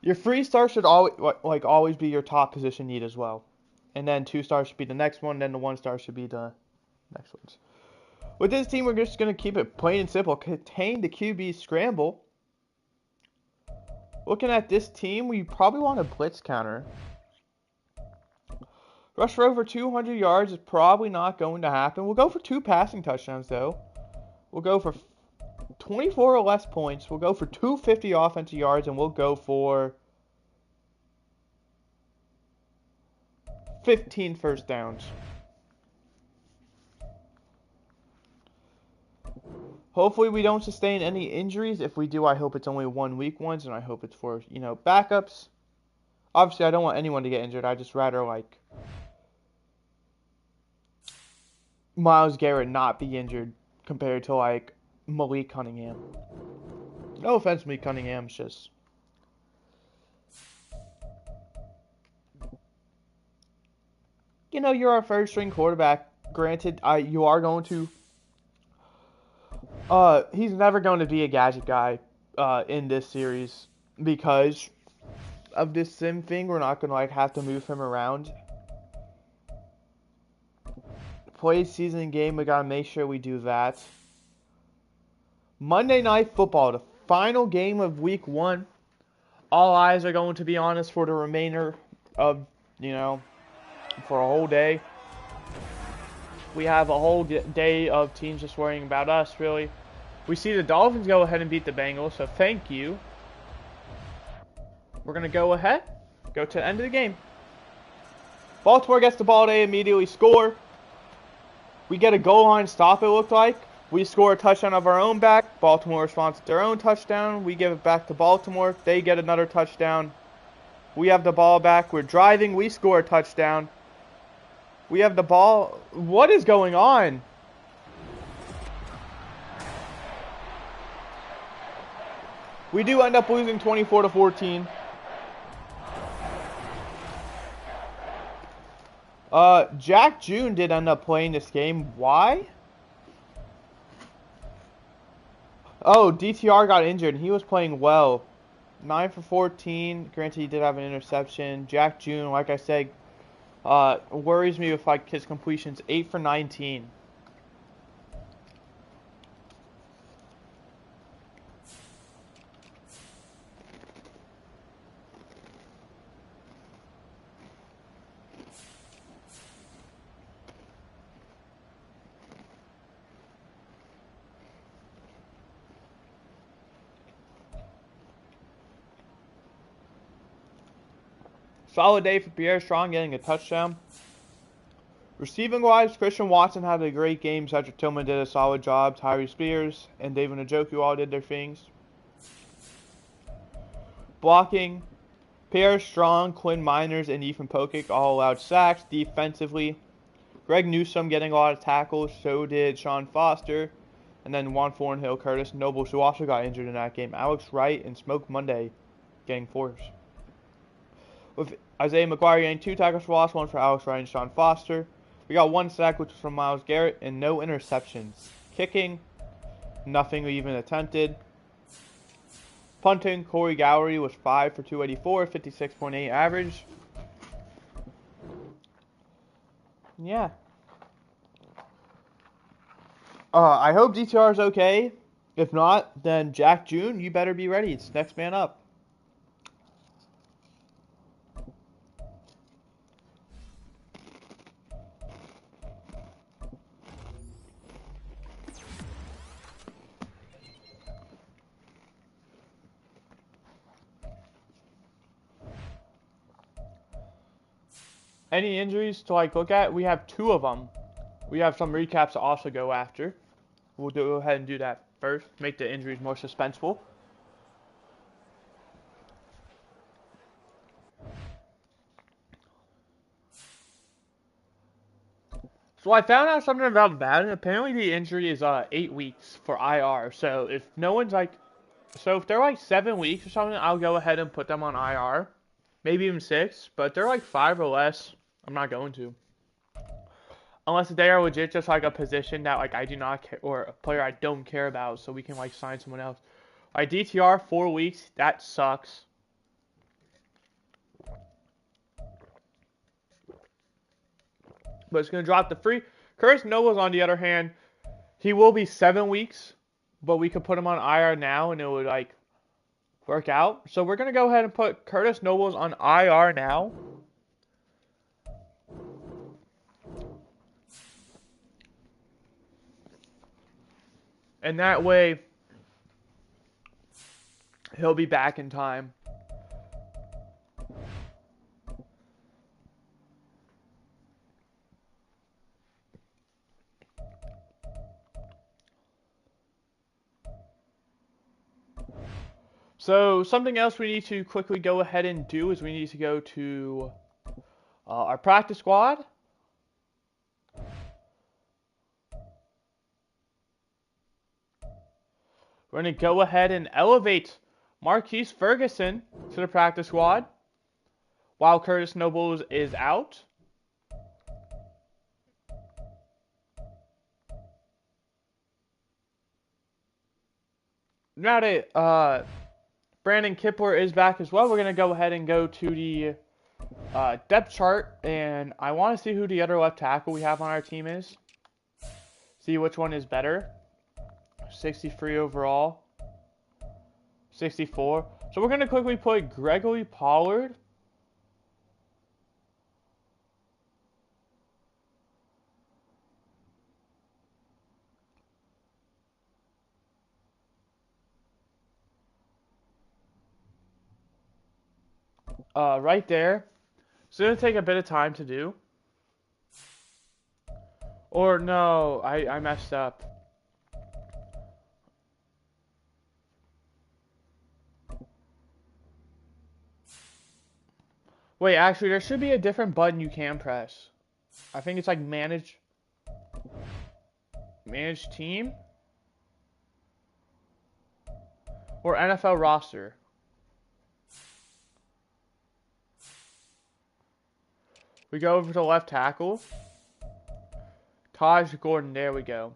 Your 3-star should always be your top position need as well. And then 2-stars should be the next one, then the 1-star should be the next ones. With this team, we're just going to keep it plain and simple. Contain the QB scramble. Looking at this team, we probably want a blitz counter. Rush for over 200 yards is probably not going to happen. We'll go for 2 passing touchdowns, though. We'll go for 24 or less points. We'll go for 250 offensive yards, and we'll go for 15 first downs. Hopefully we don't sustain any injuries. If we do, I hope it's only 1 week ones, and I hope it's for, backups. Obviously, I don't want anyone to get injured. I'd just rather, Myles Garrett not be injured compared to, Malik Cunningham. No offense, Malik Cunningham, it's just... you're our first string quarterback. Granted, you are going to... he's never going to be a gadget guy in this series because of this sim thing. We're not going to have to move him around. Play season game, we got to make sure we do that. Monday Night Football, the final game of week 1. All eyes are going to be on us for the remainder of, for a whole day. We have a whole day of teams just worrying about us, really. We see the Dolphins go ahead and beat the Bengals, so thank you. We're going to go ahead, go to the end of the game. Baltimore gets the ball, they immediately score. We get a goal line stop, it looked like. We score a touchdown of our own back. Baltimore responds to their own touchdown. We give it back to Baltimore. They get another touchdown. We have the ball back. We're driving. We score a touchdown. We have the ball. What is going on? We do end up losing 24-14. Jack June did end up playing this game. Why? Oh, DTR got injured, and he was playing well. 9 for 14. Granted, he did have an interception. Jack June, like I said, worries me with his completions. 8 for 19. Solid day for Pierre Strong getting a touchdown. Receiving wise, Christian Watson had a great game. Cedric Tillman did a solid job. Tyree Spears and David Njoku all did their things. Blocking, Pierre Strong, Quinn Miners, and Ethan Pokic all allowed sacks. Defensively, Greg Newsome getting a lot of tackles. So did Sean Foster. And then Juan Thornhill, Curtis Nobles, who also got injured in that game. Alex Wright and Smoke Monday getting forced. With Isaiah McGuire getting 2 tackles for loss, 1 for Alex Wright and Sean Foster. We got 1 sack, which was from Myles Garrett, and no interceptions. Kicking, nothing even attempted. Punting, Corey Gowery was 5 for 284, 56.8 average. Yeah. I hope DTR is okay. If not, then Jack June, you better be ready. It's next man up. Any injuries to look at? We have 2 of them. We have some recaps to also go after. We'll go ahead and do that first. Make the injuries more suspenseful. So I found out something about Madden. Apparently the injury is 8 weeks for IR. So if no one's if they're 7 weeks or something, I'll go ahead and put them on IR. Maybe even 6. But they're 5 or less, I'm not going to. Unless they are legit just a position that I do not care, or a player I don't care about, so we can sign someone else. DTR 4 weeks, that sucks. But it's gonna drop the free. Curtis Nobles, on the other hand, he will be 7 weeks, but we could put him on IR now and it would like work out. So we're gonna go ahead and put Curtis Nobles on IR now. And that way he'll be back in time. So something else we need to quickly go ahead and do is we need to go to our practice squad. We're going to go ahead and elevate Marquise Ferguson to the practice squad while Curtis Nobles is out. Now that Brandon Kipler is back as well, we're going to go ahead and go to the depth chart, and I want to see who the other left tackle we have on our team is. See which one is better. 63 overall. 64. So we're going to quickly put Gregory Pollard. Right there. It's going to take a bit of time to do. Or no, I messed up. Wait, actually, there should be a different button you can press. I think it's like manage team or NFL roster. We go over to left tackle. Taj Gordon, there we go.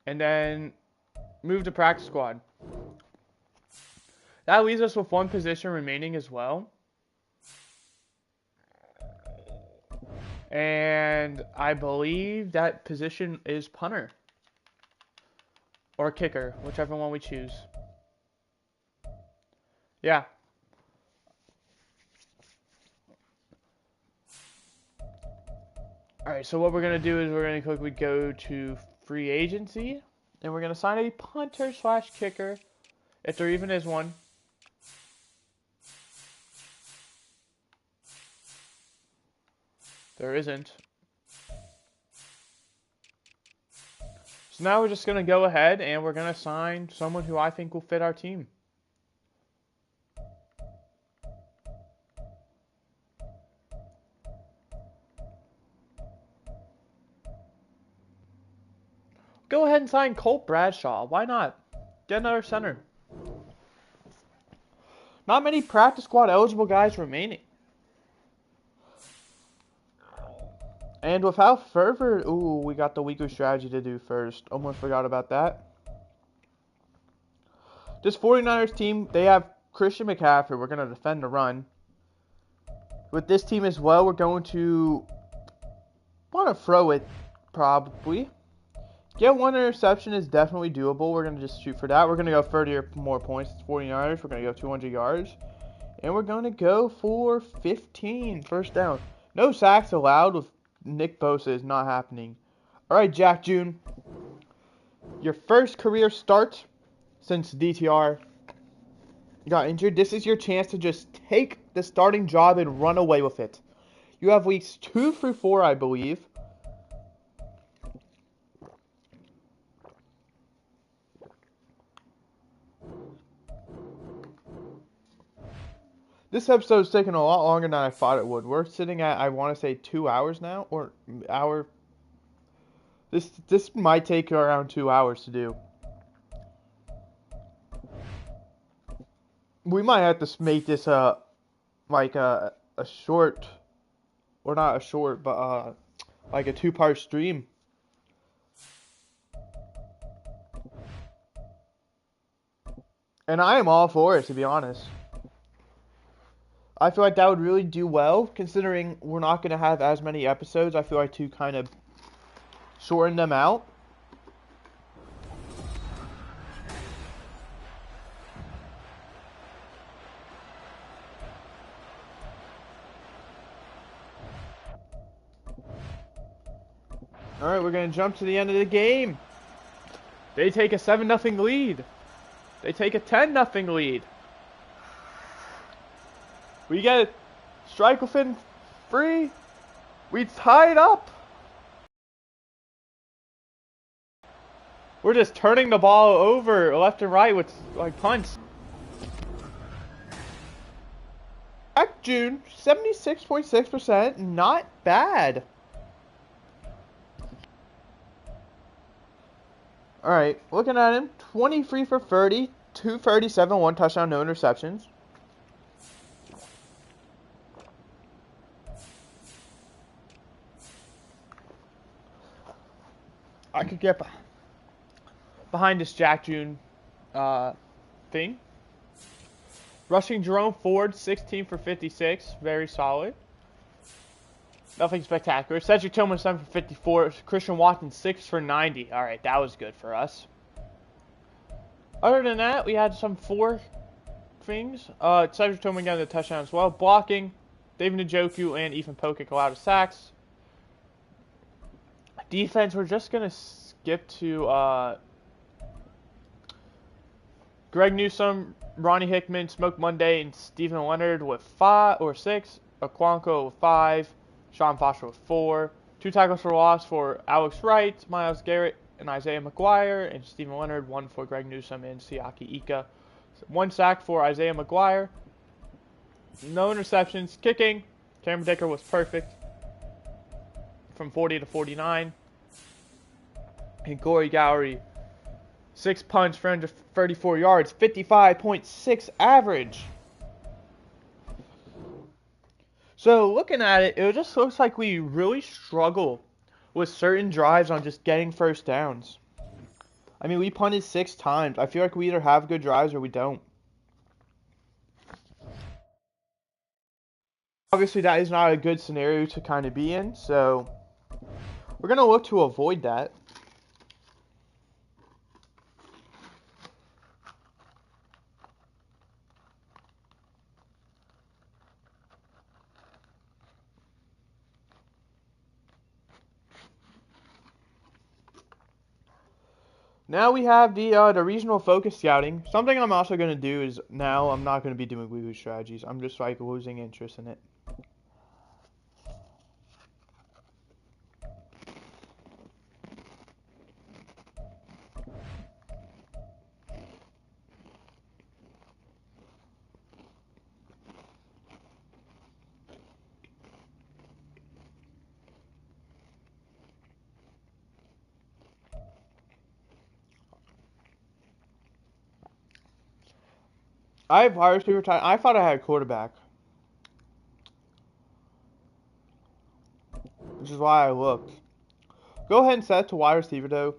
And then move to practice squad. That leaves us with one position remaining as well. And I believe that position is punter. Or kicker, whichever one we choose. Yeah. Alright, so what we're going to do is we're going to quickly go to free agency. And we're going to sign a punter slash kicker. If there even is one. There isn't. So now we're just going to go ahead and we're going to sign someone who I think will fit our team. Go ahead and sign Colt Bradshaw. Why not? Get another center. Not many practice squad eligible guys remaining. And without further... Ooh, we got the weekly strategy to do first. Almost forgot about that. This 49ers team, they have Christian McCaffrey. We're going to defend the run. With this team as well, we're going to want to throw it, probably. Get one interception is definitely doable. We're going to just shoot for that. We're going to go 30 or more points. It's 49ers. We're going to go 200 yards. And we're going to go for 15 first down. No sacks allowed with Nick Bosa is not happening. All right, Jack June. Your first career start since DTR got injured. This is your chance to just take the starting job and run away with it. You have weeks 2 through 4, I believe. This episode's taking a lot longer than I thought it would. We're sitting at, I want to say, 2 hours now, or hour. This might take around 2 hours to do. We might have to make this like a short, or not a short, but like a 2-part stream. And I am all for it, to be honest. I feel like that would really do well, considering we're not going to have as many episodes. I feel like to kind of shorten them out. Alright, we're going to jump to the end of the game. They take a 7-0 lead. They take a 10-0 lead. We get strike within 3. We tie it up. We're just turning the ball over left and right with like punts. Jack June, 76.6%, not bad. Alright, looking at him, 23 for 30, 237, 1 touchdown, no interceptions. I could get behind this Jack June thing. Rushing Jerome Ford, 16 for 56, very solid. Nothing spectacular. Cedric Tillman, 7 for 54. Christian Watson, 6 for 90. Alright, that was good for us. Other than that, we had some 4 things. Cedric Tillman got a touchdown as well. Blocking, David Njoku and Ethan Pokic allowed a sacks. Defense, we're just going to skip to Greg Newsome, Ronnie Hickman, Smoke Monday, and Stephen Leonard with 5 or 6. Okonkwo with 5. Sean Foster with 4. 2 tackles for loss for Alex Wright, Myles Garrett, and Isaiah McGuire, and Stephen Leonard, 1 for Greg Newsome and Siaki Ika. 1 sack for Isaiah McGuire. No interceptions. Kicking, Cameron Dicker was perfect from 40 to 49. And Corey Gowrie, 6 punts for 134 yards, 55.6 average. So looking at it, it just looks like we really struggle with certain drives on just getting first downs. I mean, we punted 6 times. I feel like we either have good drives or we don't. Obviously, that is not a good scenario to kind of be in, so we're going to look to avoid that. Now we have the regional focus scouting. Something I'm also going to do is now I'm not going to be doing woo-woo strategies. I'm just like losing interest in it. I have wide receiver time. I thought I had a quarterback, which is why I looked. Go ahead and set it to wide receiver, though.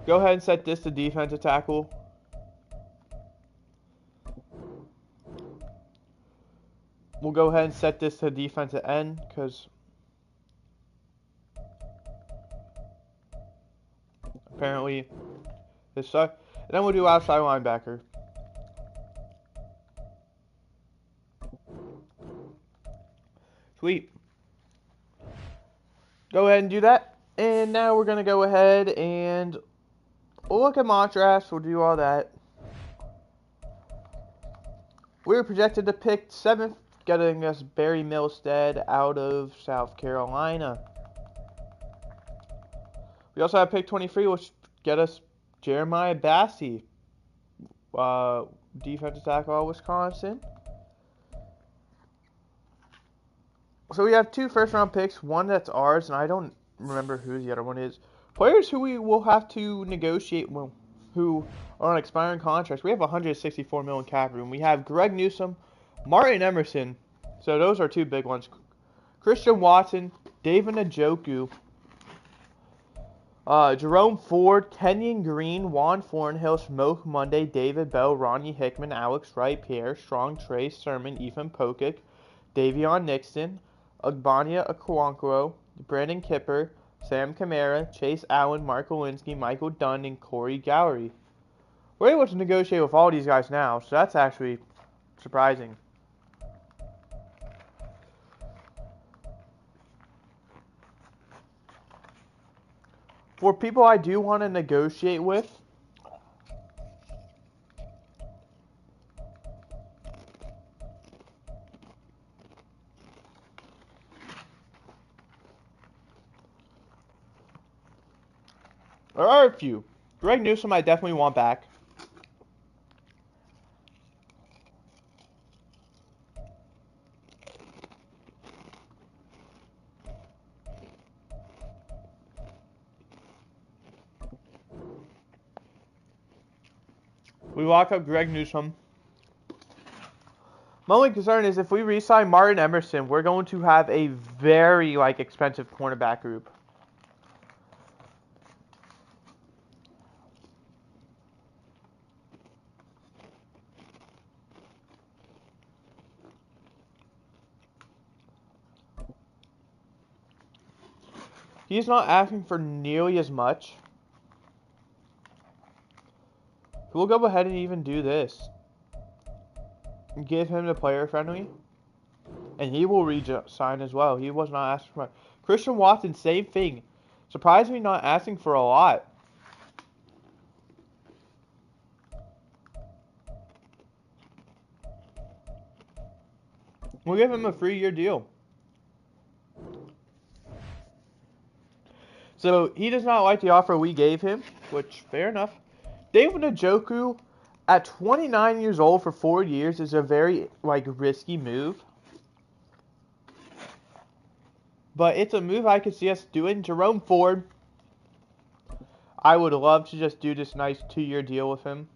Go ahead and set this to defensive tackle. We'll go ahead and set this to defensive end, because apparently this sucks. And then we'll do outside linebacker. Sweet. Go ahead and do that. And now we're going to go ahead and look at mock drafts. We'll do all that. We were projected to pick 7th, getting us Barry Milstead out of South Carolina. We also have pick 23, which get us Jeremiah Bassey, defensive tackle out of Wisconsin. So we have 2 first-round picks, one that's ours, and I don't remember who the other one is. Players who we will have to negotiate with, who are on expiring contracts. We have $164 million cap room. We have Greg Newsome, Martin Emerson. So those are 2 big ones. Christian Watson, David Njoku, Jerome Ford, Kenyon Green, Juan Thornhill, Smoke Monday, David Bell, Ronnie Hickman, Alex Wright, Pierre Strong, Trey Sermon, Ethan Pokic, Davion Nixon, Ogbonnia Okonkwo, Brandon Kipper, Sam Kamara, Chase Allen, Mark Lewinsky, Michael Dunn, and Corey Gowrie. We're able to negotiate with all these guys now, so that's actually surprising. For people I do want to negotiate with, there are a few. Greg Newsome I definitely want back. We lock up Greg Newsome. My only concern is if we re-sign Martin Emerson, we're going to have a very expensive cornerback group. He's not asking for nearly as much. We'll go ahead and even do this. Give him the player friendly. And he will re-sign as well. He was not asking for much. Christian Watson, same thing. Surprisingly not asking for a lot. We'll give him a 3-year deal. So he does not like the offer we gave him, which fair enough. David Njoku at 29 years old for 4 years is a very risky move. But it's a move I could see us doing. Jerome Ford, I would love to just do this nice 2-year deal with him.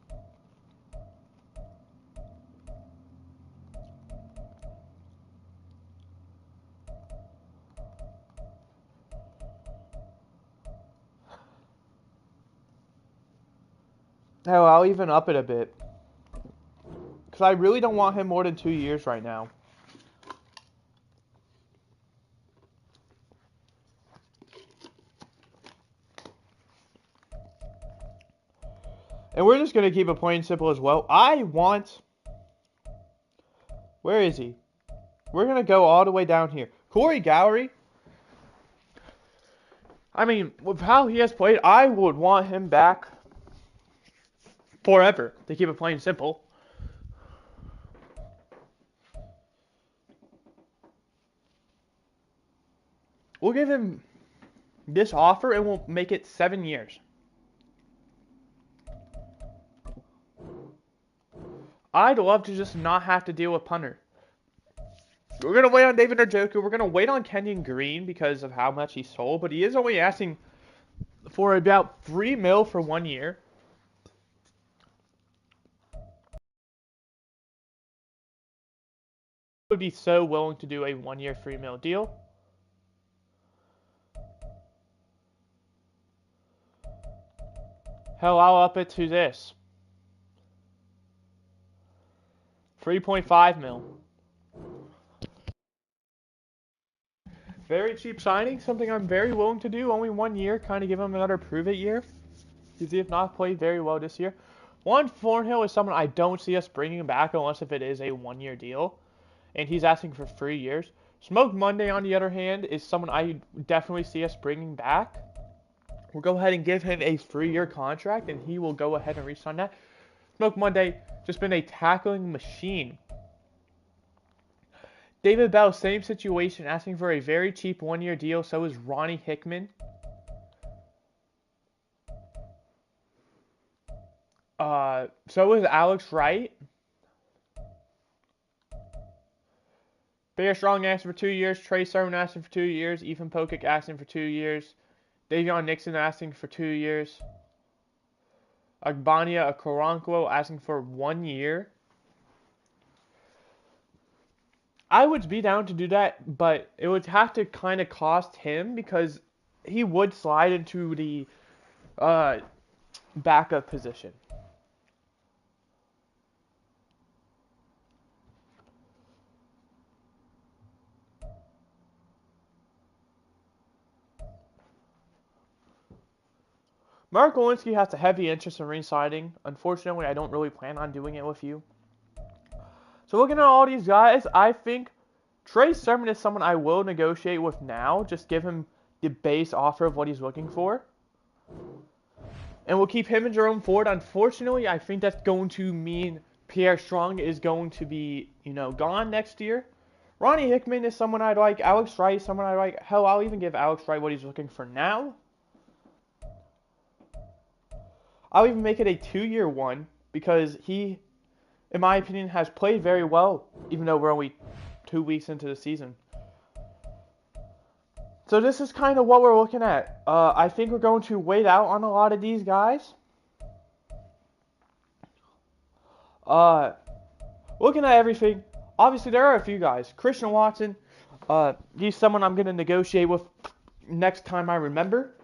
Hell, I'll even up it a bit. Because I really don't want him more than 2 years right now. And we're just going to keep it plain simple as well. I want... Where is he? We're going to go all the way down here. Corey Gallery. I mean, with how he has played, I would want him back forever, to keep it plain simple. We'll give him this offer and we'll make it 7 years. I'd love to just not have to deal with punter. We're going to wait on David Njoku. We're going to wait on Kenyon Green because of how much he sold, but he is only asking for about $3 million for 1 year. Would be so willing to do a 1-year $3 million deal. Hell, I'll up it to this. $3.5 million. Very cheap signing, something I'm very willing to do. Only 1 year, kind of give him another prove-it year. Because he has not played very well this year. Juan Thornhill is someone I don't see us bringing back unless if it is a 1-year deal. And he's asking for 3 years. Smoke Monday, on the other hand, is someone I definitely see us bringing back. We'll go ahead and give him a 3-year contract, and he will go ahead and re-sign that. Smoke Monday, just been a tackling machine. David Bell, same situation, asking for a very cheap 1-year deal. So is Ronnie Hickman. So is Alex Wright. Bear Strong asking for 2 years. Trey Sermon asking for 2 years. Ethan Pokic asking for 2 years. Davion Nixon asking for 2 years. Agbania Okoronkwo asking for 1 year. I would be down to do that, but it would have to kind of cost him because he would slide into the backup position. Mark Lewinsky has a heavy interest in re-signing. Unfortunately, I don't really plan on doing it with you. So looking at all these guys, I think Trey Sermon is someone I will negotiate with now. Just give him the base offer of what he's looking for. And we'll keep him and Jerome Ford. Unfortunately, I think that's going to mean Pierre Strong is going to be, gone next year. Ronnie Hickman is someone I'd like. Alex Wright, someone I'd like. Hell, I'll even give Alex Wright what he's looking for now. I'll even make it a 2-year one because he, in my opinion, has played very well, even though we're only 2 weeks into the season. So this is kind of what we're looking at. I think we're going to wait out on a lot of these guys. Looking at everything, obviously there are a few guys. Christian Watson, he's someone I'm going to negotiate with next time I remember.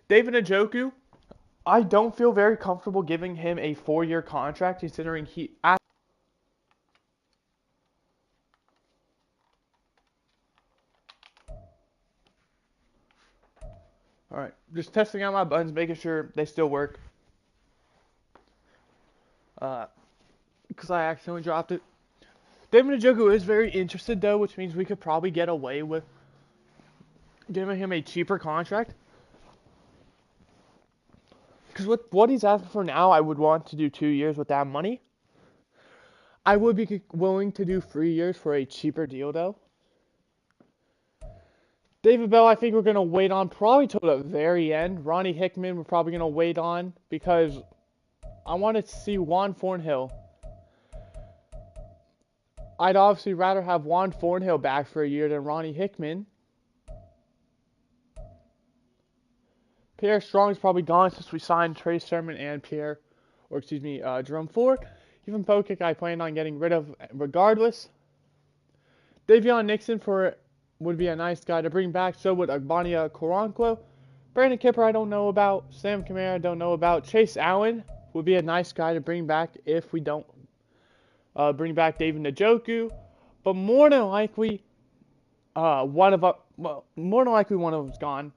David Njoku, I don't feel very comfortable giving him a 4-year contract considering he... Alright, just testing out my buttons, making sure they still work. Because I accidentally dropped it. David Njoku is very interested though, which means we could probably get away with giving him a cheaper contract. Because with what he's asking for now, I would want to do 2 years with that money. I would be willing to do 3 years for a cheaper deal though. David Bell, I think we're going to wait on probably till the very end. Ronnie Hickman, we're probably going to wait on because I want to see Juan Thornhill. I'd obviously rather have Juan Thornhill back for a year than Ronnie Hickman. Pierre Strong's probably gone since we signed Trey Sermon and Jerome Ford. Even Pokic, I plan on getting rid of regardless. Davion Nixon would be a nice guy to bring back. So would Agbania Okoronkwo. Brandon Kipper, I don't know about. Sam Kamara, I don't know about. Chase Allen would be a nice guy to bring back if we don't bring back David Njoku. But more than likely, one of them's gone.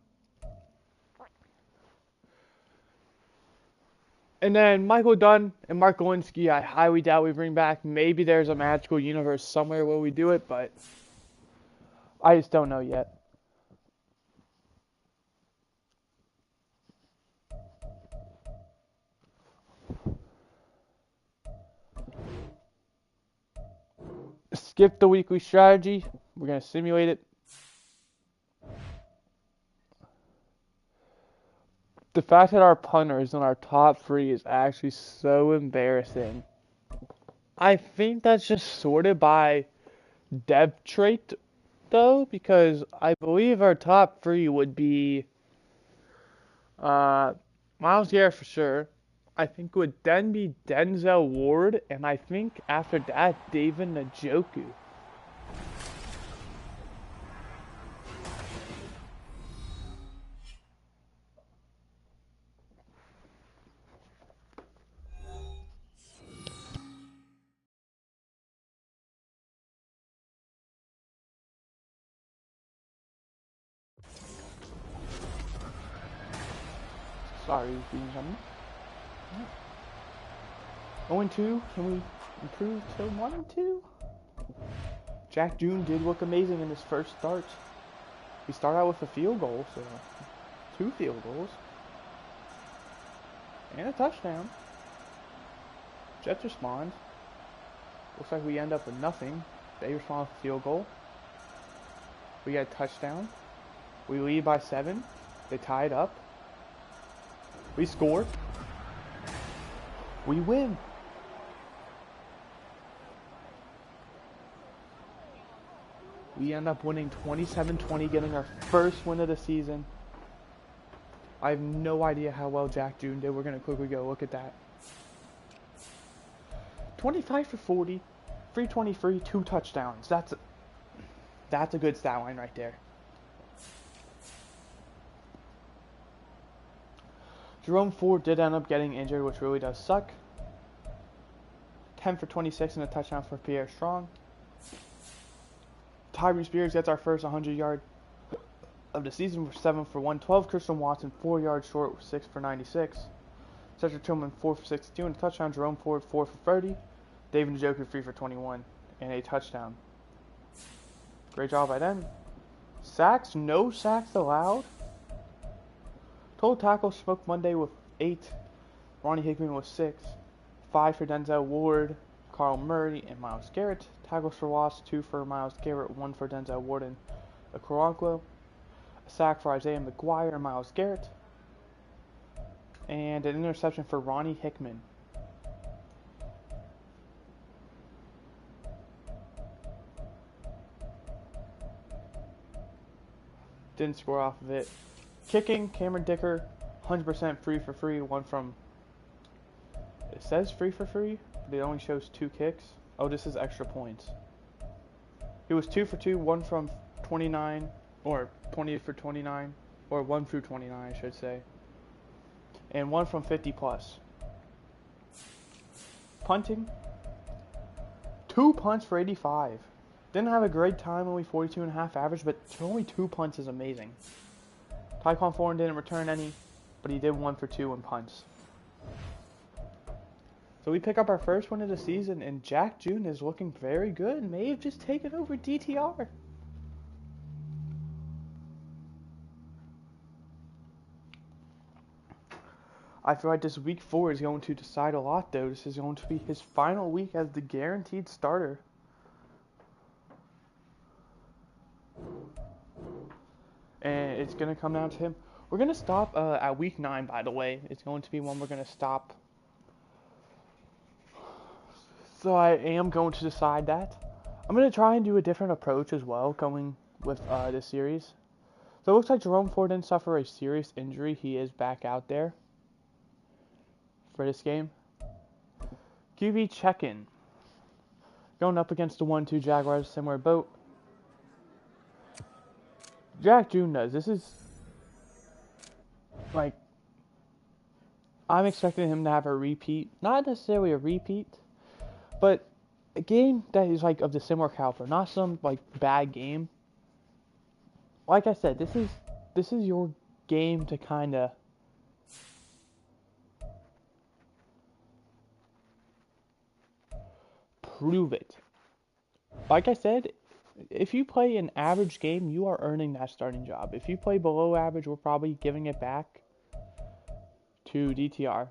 And then Michael Dunn and Mark Lewinsky, I highly doubt we bring back. Maybe there's a magical universe somewhere where we do it, but I just don't know yet. Skip the weekly strategy. We're going to simulate it. The fact that our punter is in our top 3 is actually so embarrassing. I think that's just sorted by depth trait, though, because I believe our top 3 would be Myles Garrett for sure. I think would then be Denzel Ward, and I think after that, David Njoku. Sorry, being something. 0-2, can we improve to 1-2? Jack June did look amazing in his first start. We start out with a field goal, so 2 field goals. And a touchdown. Jets respond. Looks like we end up with nothing. They respond with a field goal. We get a touchdown. We lead by 7. They tie it up. We score. We win. We end up winning 27-20, getting our first win of the season. I have no idea how well Jack June did. We're going to quickly go look at that. 25 for 40, 323, 2 touchdowns. That's a good stat line right there. Jerome Ford did end up getting injured, which really does suck. 10 for 26 and a touchdown for Pierre Strong. Tyree Spears gets our first 100-yard of the season for 7 for 112. Christian Watson 4 yards short, 6 for 96. Cedric Tillman 4 for 62 and a touchdown. Jerome Ford 4 for 30. David Njoku 3 for 21 and a touchdown. Great job by them. Sacks, no sacks allowed. Total tackles, Smoke Monday with 8. Ronnie Hickman with 6. 5 for Denzel Ward, Carl Murray, and Myles Garrett. Tackles for loss, 2 for Myles Garrett, 1 for Denzel Ward and Okoronkwo. A sack for Isaiah McGuire and Myles Garrett. And an interception for Ronnie Hickman. Didn't score off of it. Kicking, Cameron Dicker, 100% free for free. One from, it says free for free, but it only shows 2 kicks. Oh, this is extra points. He was 2 for 2, 1 from 29, or 20 for 29, or 1 through 29, I should say. And 1 from 50 plus. Punting, 2 punts for 85. Didn't have a great time, only 42.5 average, but only 2 punts is amazing. Tyquan Thornton didn't return any, but he did 1 for 2 in punts. So we pick up our first win of the season, and Jack June is looking very good and may have just taken over DTR. I feel like this week 4 is going to decide a lot, though. This is going to be his final week as the guaranteed starter. And it's going to come down to him. We're going to stop at week 9, by the way. It's going to be one we're going to stop. So I am going to decide that. I'm going to try and do a different approach as well going with this series. So it looks like Jerome Ford didn't suffer a serious injury. He is back out there for this game. QB check-in. Going up against the 1-2 Jaguars, similar boat. Jack June does. This is, like, I'm expecting him to have a repeat. Not necessarily a repeat, but a game that is, like, of the similar caliber. Not some, like, bad game. Like I said, this is your game to kind of prove it. Like I said, if you play an average game, you are earning that starting job. If you play below average, we're probably giving it back to DTR.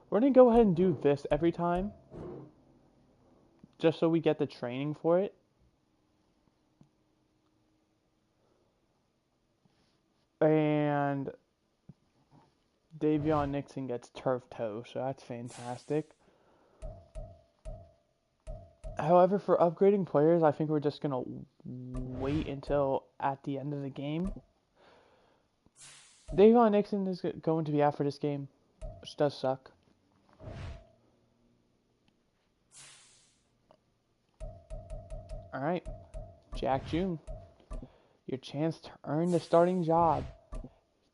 We're going to go ahead and do this every time, just so we get the training for it. And Davion Nixon gets turf toe, so that's fantastic. However, for upgrading players, I think we're just going to wait until at the end of the game. Davion Nixon is going to be out for this game, which does suck. Alright, Jack June, your chance to earn the starting job.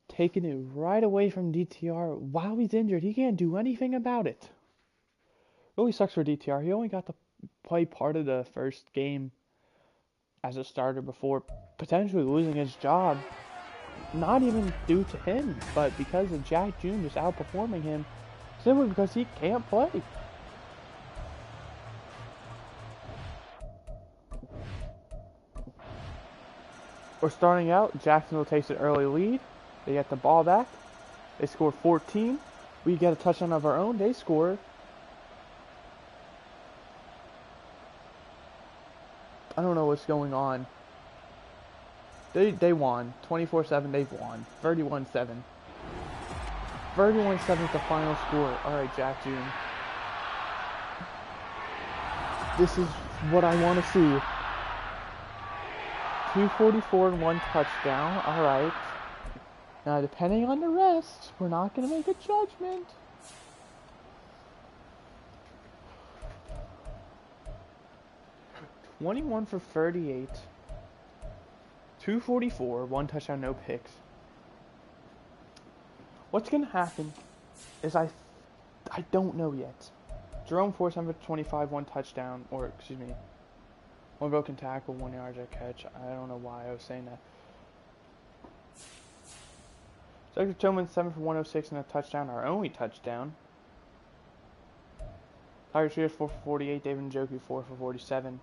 Taking it right away from DTR while he's injured. He can't do anything about it. Really sucks for DTR. He only got to play part of the first game as a starter before potentially losing his job. Not even due to him, but because of Jack June just outperforming him, simply because he can't play. We're starting out. Jacksonville takes an early lead. They get the ball back. They score 14. We get a touchdown of our own. They score. I don't know what's going on. They won. 24-7, they've won. 31-7. 31-7 is the final score. Alright, Jack June. This is what I want to see. 244 and 1 touchdown. Alright. Now, depending on the rest, we're not going to make a judgment. $21 for 38. 244, 1 touchdown, no picks. What's going to happen is I don't know yet. Jerome Ford, 7 for 25, 1 touchdown, or excuse me, 1 broken tackle, 1 yard catch. I don't know why I was saying that. Cedric Tillman, 7 for 106 and a touchdown, our only touchdown. Tiger Spears 4 for 48, David Njoku 4 for 47.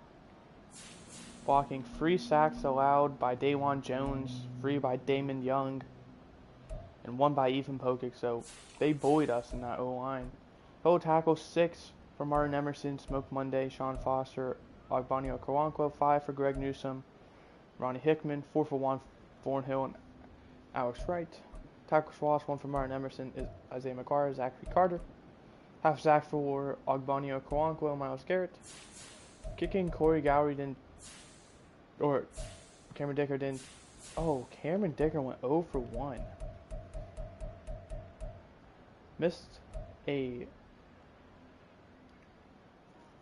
Blocking 3 sacks allowed by Dawan Jones, 3 by Damon Young, and 1 by Ethan Pokic, so they bullied us in that O-line. Total tackles 6 for Martin Emerson, Smoke Monday, Sean Foster, Ogbonnia Okoronkwo, 5 for Greg Newsome, Ronnie Hickman, 4 for Juan Thornhill, and Alex Wright. Tackles for loss 1 for Martin Emerson, Isaiah McGuire, Zachary Carter. Half sack for Ogbonnia Okoronkwo and Myles Garrett. Kicking, Corey Gowrie didn't, or Cameron Dicker didn't. Oh, Cameron Dicker went 0 for 1. Missed a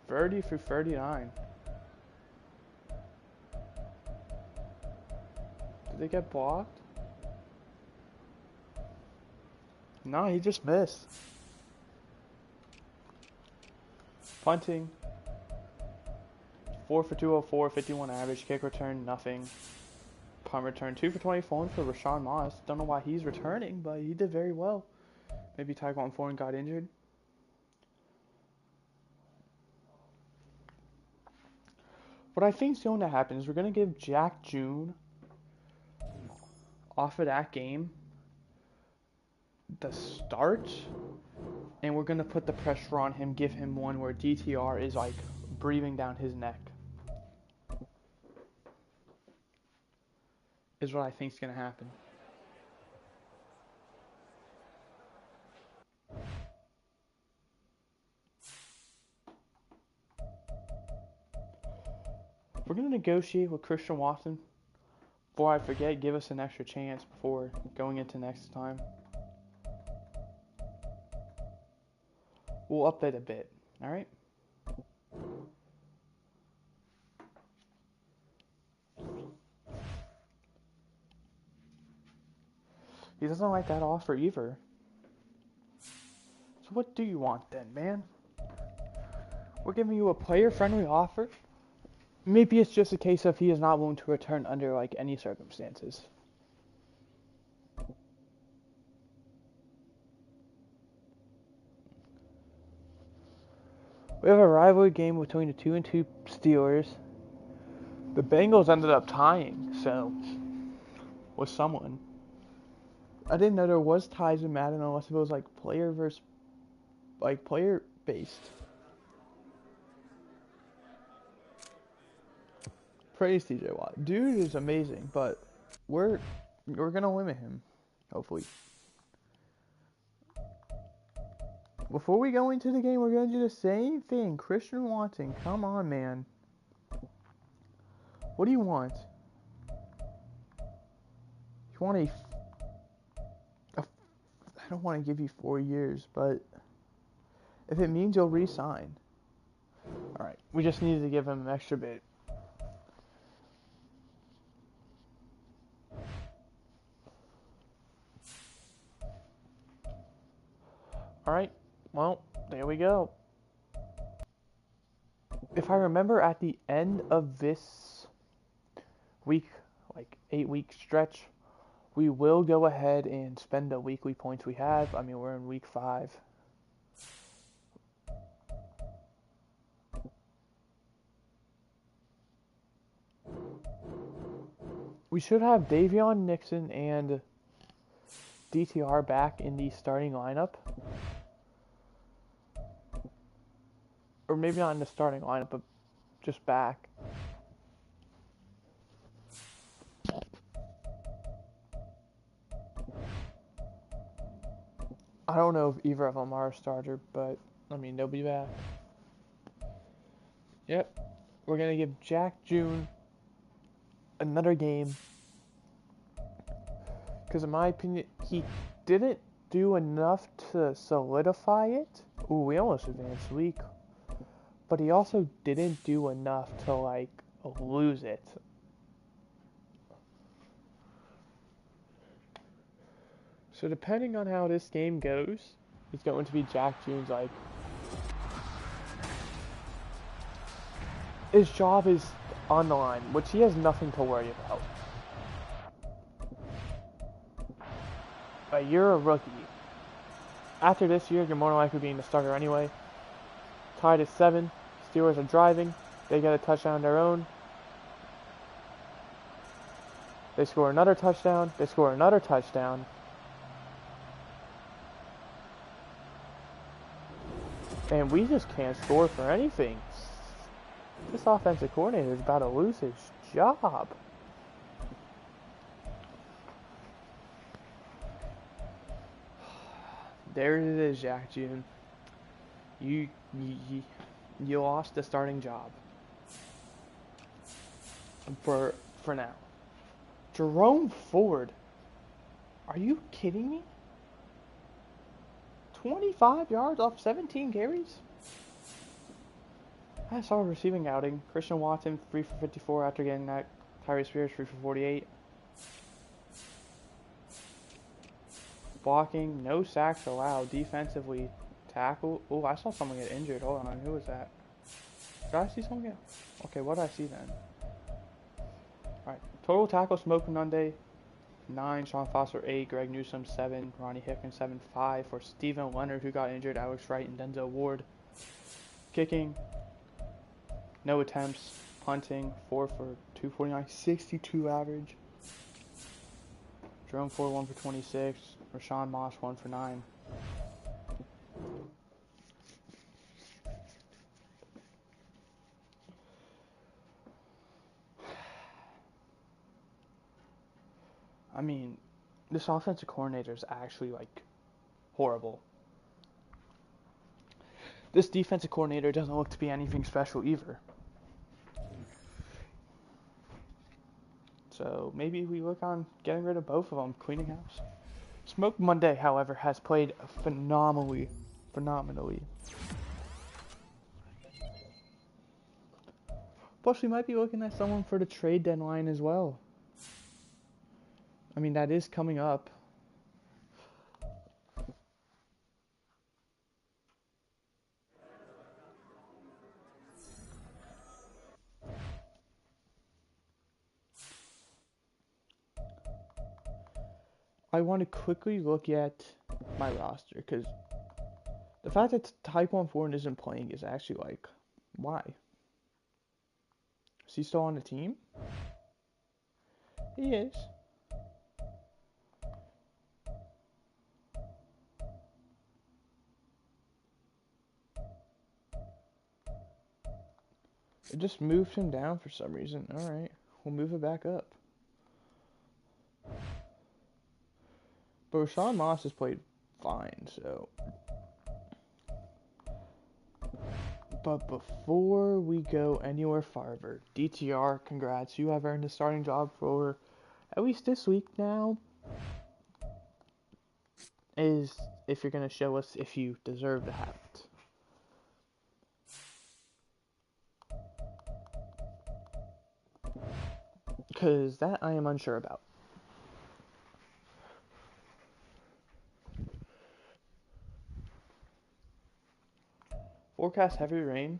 30 for 39. Did they get blocked? No, he just missed. Punting. 4 for 204, 51 average. Kick return, nothing. Punt return, 2 for 24 for Rashawn Moss. Don't know why he's returning, but he did very well. Maybe Tyquan Thornton got injured. What I think is going to happen is we're going to give Jack June off of that game the start, and we're going to put the pressure on him, give him one where DTR is like breathing down his neck. Is what I think is going to happen. We're going to negotiate with Christian Watson. Before I forget, give us an extra chance before going into next time. We'll update a bit, alright? He doesn't like that offer either. So what do you want then, man? We're giving you a player-friendly offer. Maybe it's just a case of he is not willing to return under like any circumstances. We have a rivalry game between the 2-2 Steelers. The Bengals ended up tying, so with someone. I didn't know there was ties in Madden unless it was like player versus like player based. Praise TJ Watt. Dude is amazing, but we're gonna limit him, hopefully. Before we go into the game, we're gonna do the same thing. Christian Watson, come on, man. What do you want? You want a I don't want to give you 4 years, but if it means you'll re-sign. Alright, we just needed to give him an extra bit. Alright, well, there we go. If I remember at the end of this week, like 8-week stretch, we will go ahead and spend the weekly points we have. I mean, we're in week 5. We should have Davion Nixon and DTR back in the starting lineup. Or maybe not in the starting lineup, but just back. I don't know if either of them are a starter, but, I mean, they'll be back. Yep. We're going to give Jack June another game. Because in my opinion, he didn't do enough to solidify it. Ooh, we almost advanced week. But he also didn't do enough to, like, lose it. So depending on how this game goes, it's going to be Jack June's, like, his job is on the line, which he has nothing to worry about. But you're a rookie. After this year, you're more than likely being the starter anyway. tied at 7. Steelers are driving. They get a touchdown of their own. They score another touchdown. They score another touchdown. And we just can't score for anything. This offensive coordinator is about to lose his job. There it is, Jack June. You lost the starting job. For now. Jerome Ford. Are you kidding me? 25 yards off 17 carries? I saw a receiving outing. Christian Watson, 3 for 54 after getting that. Tyree Spears, 3 for 48. Blocking, no sacks allowed. Defensively, tackle. Oh, I saw someone get injured. Hold on, who was that? Did I see someone get... Okay, what did I see then? Alright, total tackles, Smoke Monday, 9. Sean Foster, 8. Greg Newsome, 7. Ronnie Hickman, 7. 5. For Stephen Leonard, who got injured. Alex Wright and Denzel Ward. Kicking, no attempts. Punting, 4 for 249. 62 average. Jerome Ford, 1 for 26. Rashawn Moss, 1 for 9. I mean, this offensive coordinator is actually, like, horrible. This defensive coordinator doesn't look to be anything special either. So maybe we look on getting rid of both of them, cleaning house. Smoke Monday, however, has played phenomenally. Plus, we might be looking at someone for the trade deadline as well. I mean, that is coming up. I want to quickly look at my roster, because the fact that Tyquan Thornton isn't playing is actually like, why? Is he still on the team? He is. It just moved him down for some reason. Alright, we'll move it back up. But Rashawn Moss has played fine, so. But before we go anywhere farther, DTR, congrats. You have earned a starting job for at least this week now. Is if you're going to show us if you deserve to have it. Because that I am unsure about. Forecast heavy rain.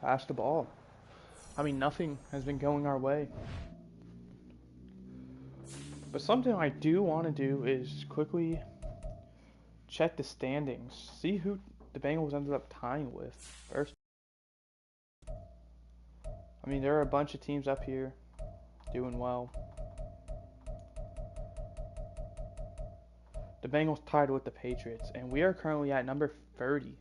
Pass the ball. I mean, nothing has been going our way. But something I do want to do is quickly check the standings. See who the Bengals ended up tying with first. I mean, there are a bunch of teams up here doing well. The Bengals tied with the Patriots, and we are currently at number 30.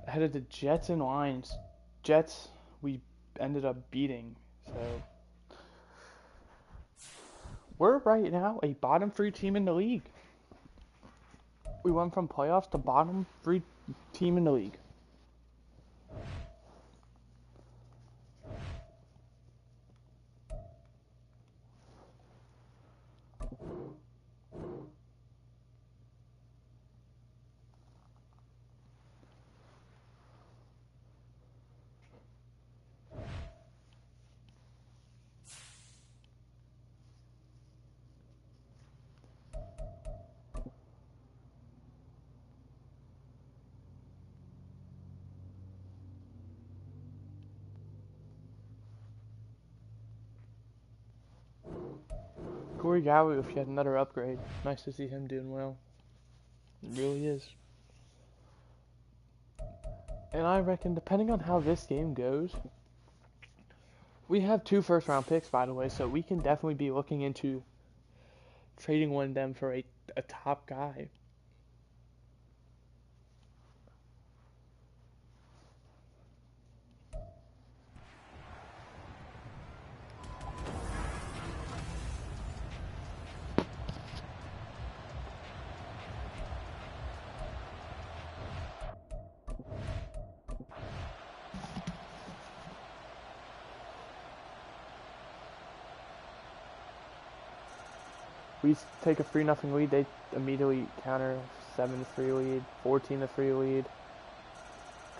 Ahead of the Jets and Lions. Jets, we ended up beating, so we're right now a bottom 3 team in the league. We went from playoffs to bottom 3 team in the league. Corey Gowie, if he had another upgrade, nice to see him doing well. It really is. And I reckon, depending on how this game goes, we have 2 first-round picks, by the way, so we can definitely be looking into trading one of them for a top guy. We take a 3-0 lead, they immediately counter 7-3 lead, 14-3 lead,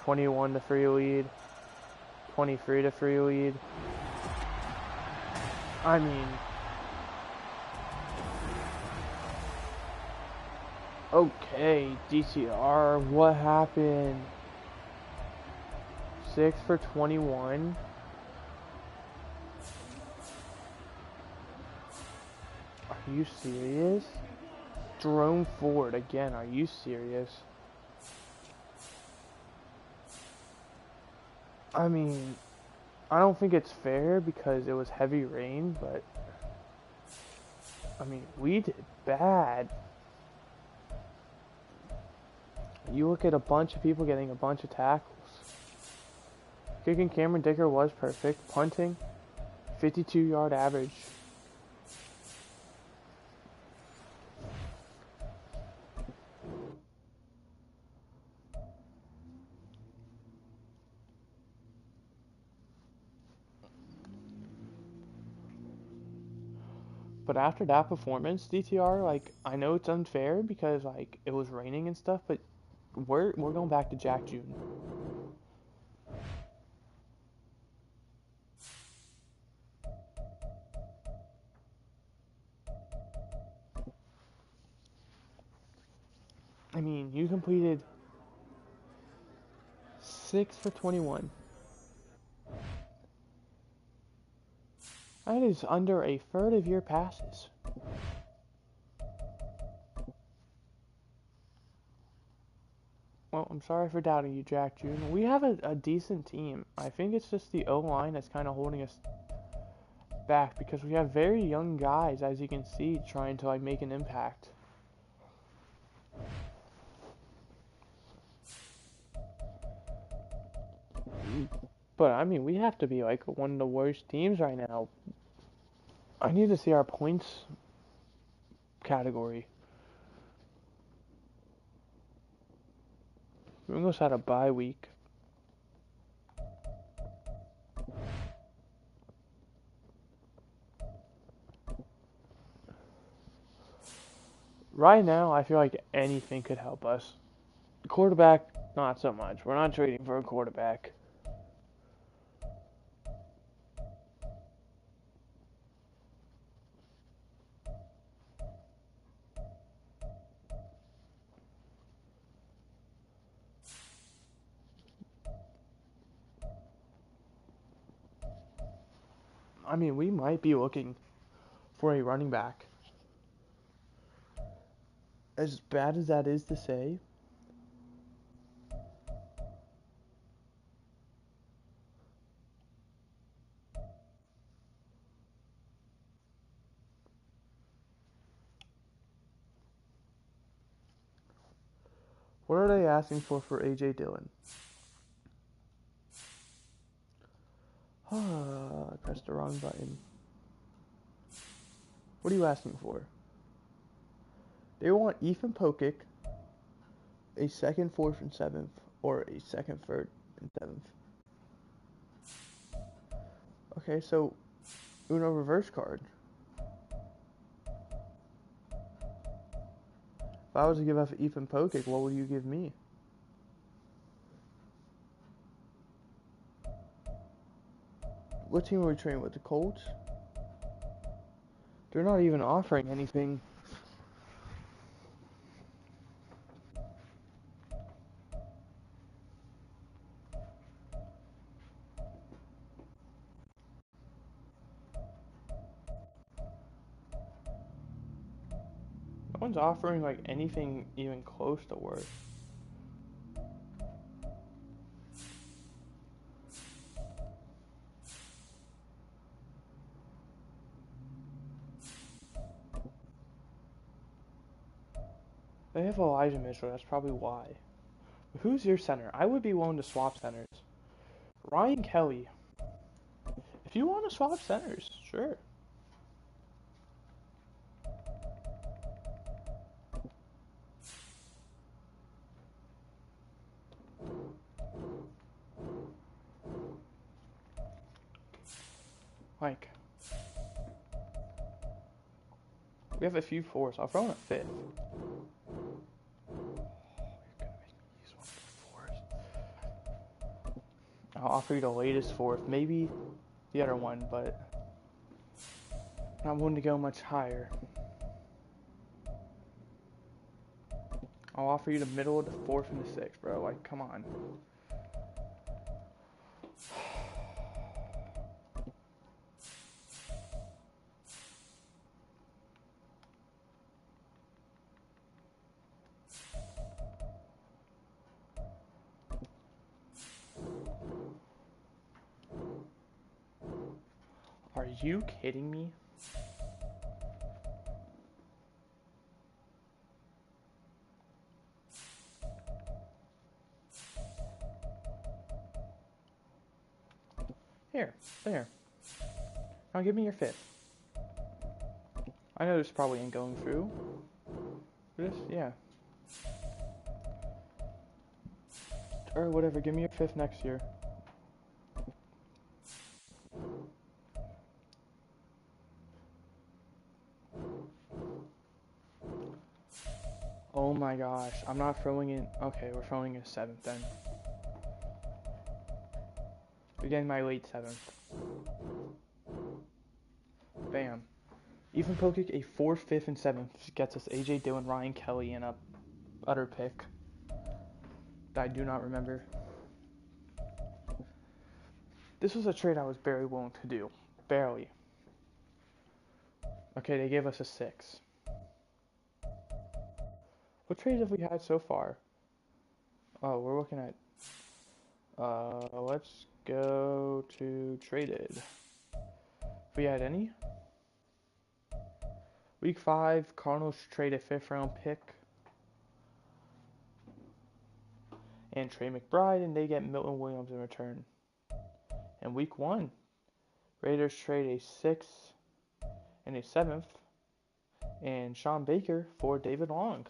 21-3 lead, 23-3 lead. I mean, okay, DTR, what happened? 6 for 21. Are you serious? Jerome Ford again, are you serious? I mean, I don't think it's fair because it was heavy rain, but I mean, we did bad. You look at a bunch of people getting a bunch of tackles. Kicking Cameron Dicker was perfect. Punting, 52-yard average. But after that performance, DTR, like, I know it's unfair because, like, it was raining and stuff, but we're going back to Jack June. I mean, you completed 6 for 21. That is under a third of your passes. Well, I'm sorry for doubting you, Jack June. We have a decent team. I think it's just the O-line that's kind of holding us back because we have very young guys, as you can see, trying to like make an impact. But I mean, we have to be like one of the worst teams right now. I need to see our points category. We almost had a bye week. Right now, I feel like anything could help us. Quarterback, not so much. We're not trading for a quarterback. I mean, we might be looking for a running back. As bad as that is to say, what are they asking for AJ Dillon? I pressed the wrong button. What are you asking for? They want Ethan Pokic, a second, fourth, and seventh, or a second, third, and seventh. Okay, so Uno reverse card. If I was to give up Ethan Pokic, what would you give me? What team are we training with? The Colts? They're not even offering anything. one's offering like anything even close to worth. They have Elijah Mitchell, that's probably why. But who's your center? I would be willing to swap centers. Ryan Kelly. If you want to swap centers, sure. Like, we have a few fours. I'll throw in a fifth. I'll offer you the latest fourth, maybe the other one, but I'm willing to go much higher. I'll offer you the middle of the fourth and the sixth, bro. Like, come on. Are you kidding me? Here, there. Now give me your fifth. I know this probably ain't going through. This, yeah. Or whatever, give me your fifth next year. Oh my gosh, I'm not throwing in. Okay, we're throwing a seventh then. We're getting my late seventh. Bam. Even Pokic, a 4th, 5th, and 7th gets us AJ Dillon, Ryan Kelly, and a utter pick that I do not remember. This was a trade I was barely willing to do. Barely. Okay, they gave us a 6. What trades have we had so far? Oh, we're looking at... let's go to traded. Have we had any? Week 5, Cardinals trade a 5th round pick. And Trey McBride, and they get Milton Williams in return. And week 1, Raiders trade a 6th and a 7th. And Sean Baker for David Long.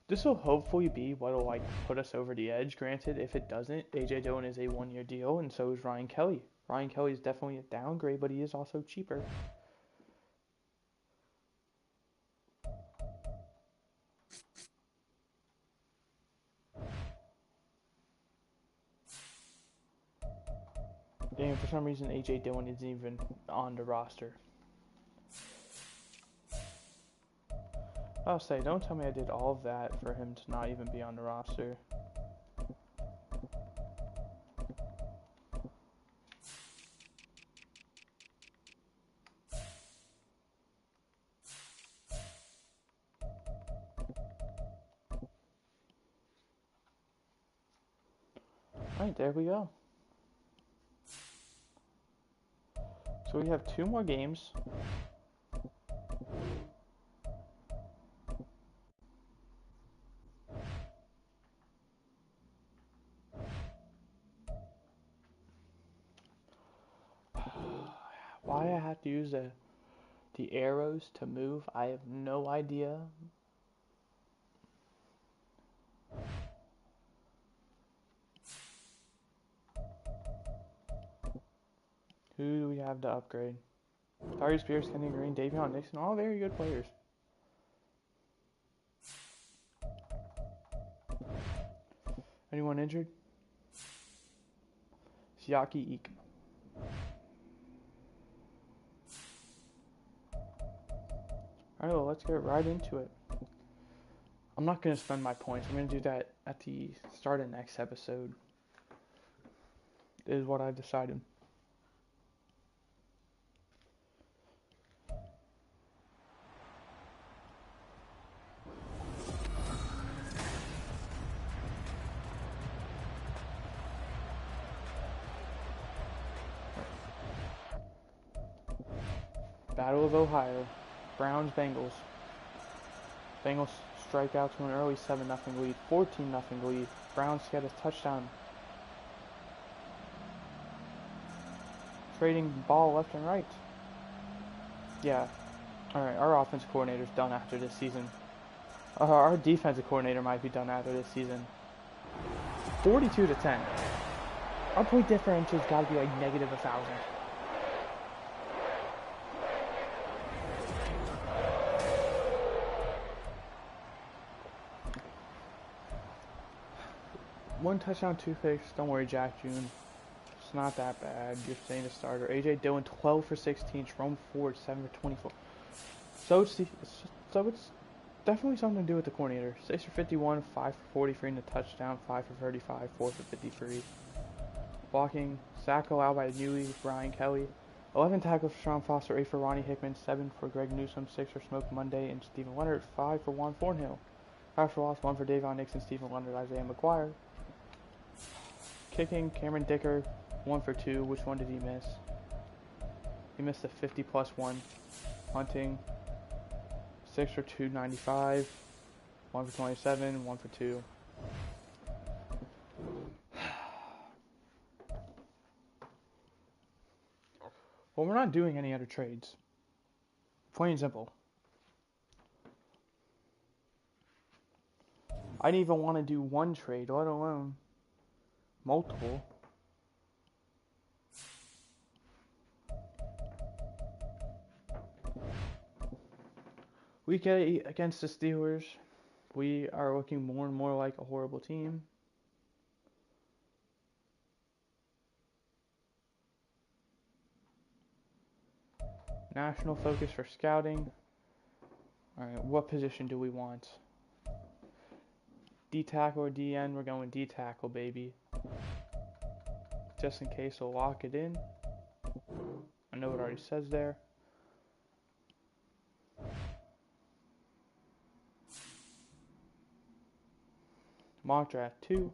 This will hopefully be what will like put us over the edge. Granted, if it doesn't, AJ Dillon is a 1-year deal, and so is Ryan Kelly. Ryan Kelly is definitely a downgrade, but he is also cheaper. Damn, for some reason AJ Dillon isn't even on the roster. I'll say, don't tell me I did all of that for him to not even be on the roster. Alright, there we go. So we have 2 more games. Why I have to use the arrows to move, I have no idea. Who do we have to upgrade? Tyrese Spears, Kenny Green, Davion Nixon, all very good players. Anyone injured? Siaki Eek. Alright, well, let's get right into it. I'm not going to spend my points. I'm going to do that at the start of next episode. is what I decided. Battle of Ohio. Browns, Bengals. Bengals strike out to an early 7-0 lead. 14-0 lead. Browns get a touchdown. Trading ball left and right. Yeah. Alright, our offensive coordinator's done after this season. Our defensive coordinator might be done after this season. 42-10. Our point differential's got to be like negative 1,000. One touchdown, 2 picks. Don't worry, Jack June. It's not that bad. You're staying a starter. AJ Dillon, 12 for 16. Jerome Ford, 7 for 24. So it's definitely something to do with the coordinator. 6 for 51, 5 for 43 in the touchdown, 5 for 35, 4 for 53. Blocking, sack allowed by Newey, Brian Kelly. 11 tackles for Sean Foster, 8 for Ronnie Hickman, 7 for Greg Newsome, 6 for Smoke Monday and Stephen Leonard, 5 for Juan Thornhill. 5 for loss, 1 for Davon Nixon, Stephen Leonard, Isaiah McGuire. Kicking, Cameron Dicker, 1 for 2. Which one did he miss? He missed a 50+ one. Hunting, 6 for 295, 1 for 27, 1 for 2. Well, we're not doing any other trades. Plain and simple. I didn't even want to do one trade, let alone multiple. Week 8 against the Steelers. We are looking more and more like a horrible team. National focus for scouting. Alright, what position do we want? D tackle or DN? We're going D tackle, baby. Just in case, we'll lock it in. I know it already says there. Mock draft 2.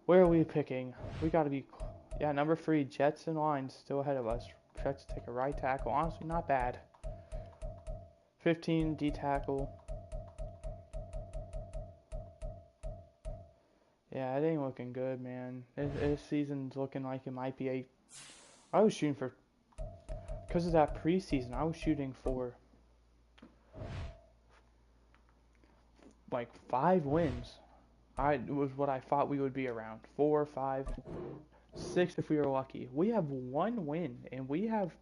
Where are we picking? We gotta be, yeah, number 3, Jets and Lions still ahead of us. Jets take a right tackle. Honestly, not bad. 15, D tackle. Yeah, it ain't looking good, man. This season's looking like it might be a... I was shooting for... Because of that preseason, I was shooting for... like 5 wins. It was what I thought we would be around. 4, 5, 6 if we were lucky. We have 1 win, and we have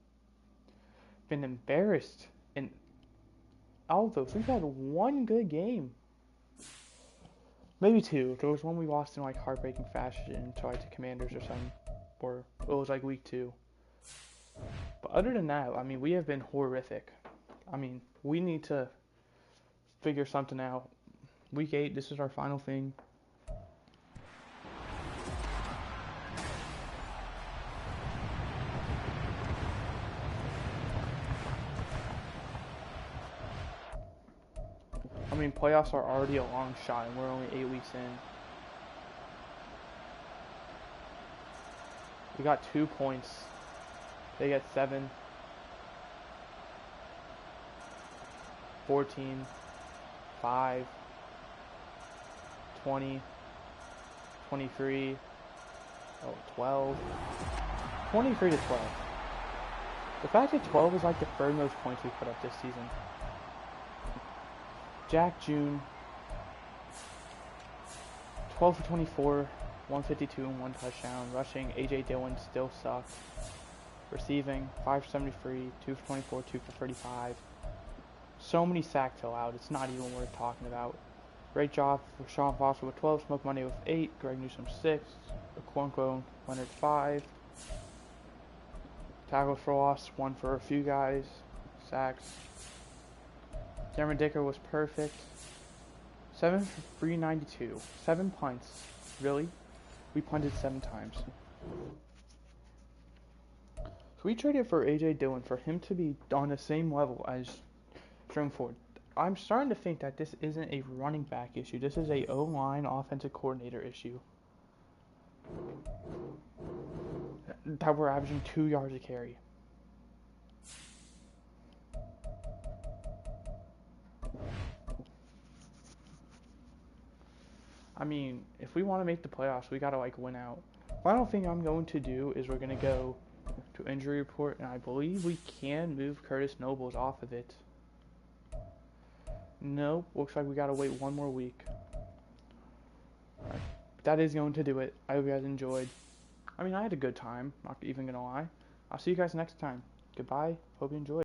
been embarrassed in all of those. We've had 1 good game. Maybe 2. There was one we lost in like heartbreaking fashion to like the Commanders or something. Or it was like week 2. But other than that, I mean, we have been horrific. I mean, we need to figure something out. Week 8, this is our final thing. I mean, playoffs are already a long shot, and we're only 8 weeks in. We got 2 points. They get 7. 14. 5. 20. 23. 12. 23 to 12. The fact that 12 is like the 3rd most points we put up this season. Jack June, 12 for 24, 152 and 1 touchdown. Rushing, AJ Dillon still sucks. Receiving, 5 for 73, 2 for 24, 2 for 35. So many sacks allowed, it's not even worth talking about. Great job for Sean Foster with 12, Smoke Monday with 8, Greg Newsome 6, Okonkwo Leonard 5. Tackles for loss, 1 for a few guys. Sacks. Cameron Dicker was perfect. 7 for 392. 7 punts. Really? We punted 7 times. So we traded for AJ Dillon for him to be on the same level as Jerome Ford. I'm starting to think that this isn't a running back issue. This is a O-line offensive coordinator issue. That we're averaging 2 yards a carry. I mean, if we want to make the playoffs, we gotta win out. Final thing I'm going to do is we're gonna go to injury report, and I believe we can move Curtis Nobles off of it. Nope, looks like we gotta wait 1 more week. Alright, that is going to do it. I hope you guys enjoyed. I mean, I had a good time, not even gonna lie. I'll see you guys next time. Goodbye, hope you enjoyed.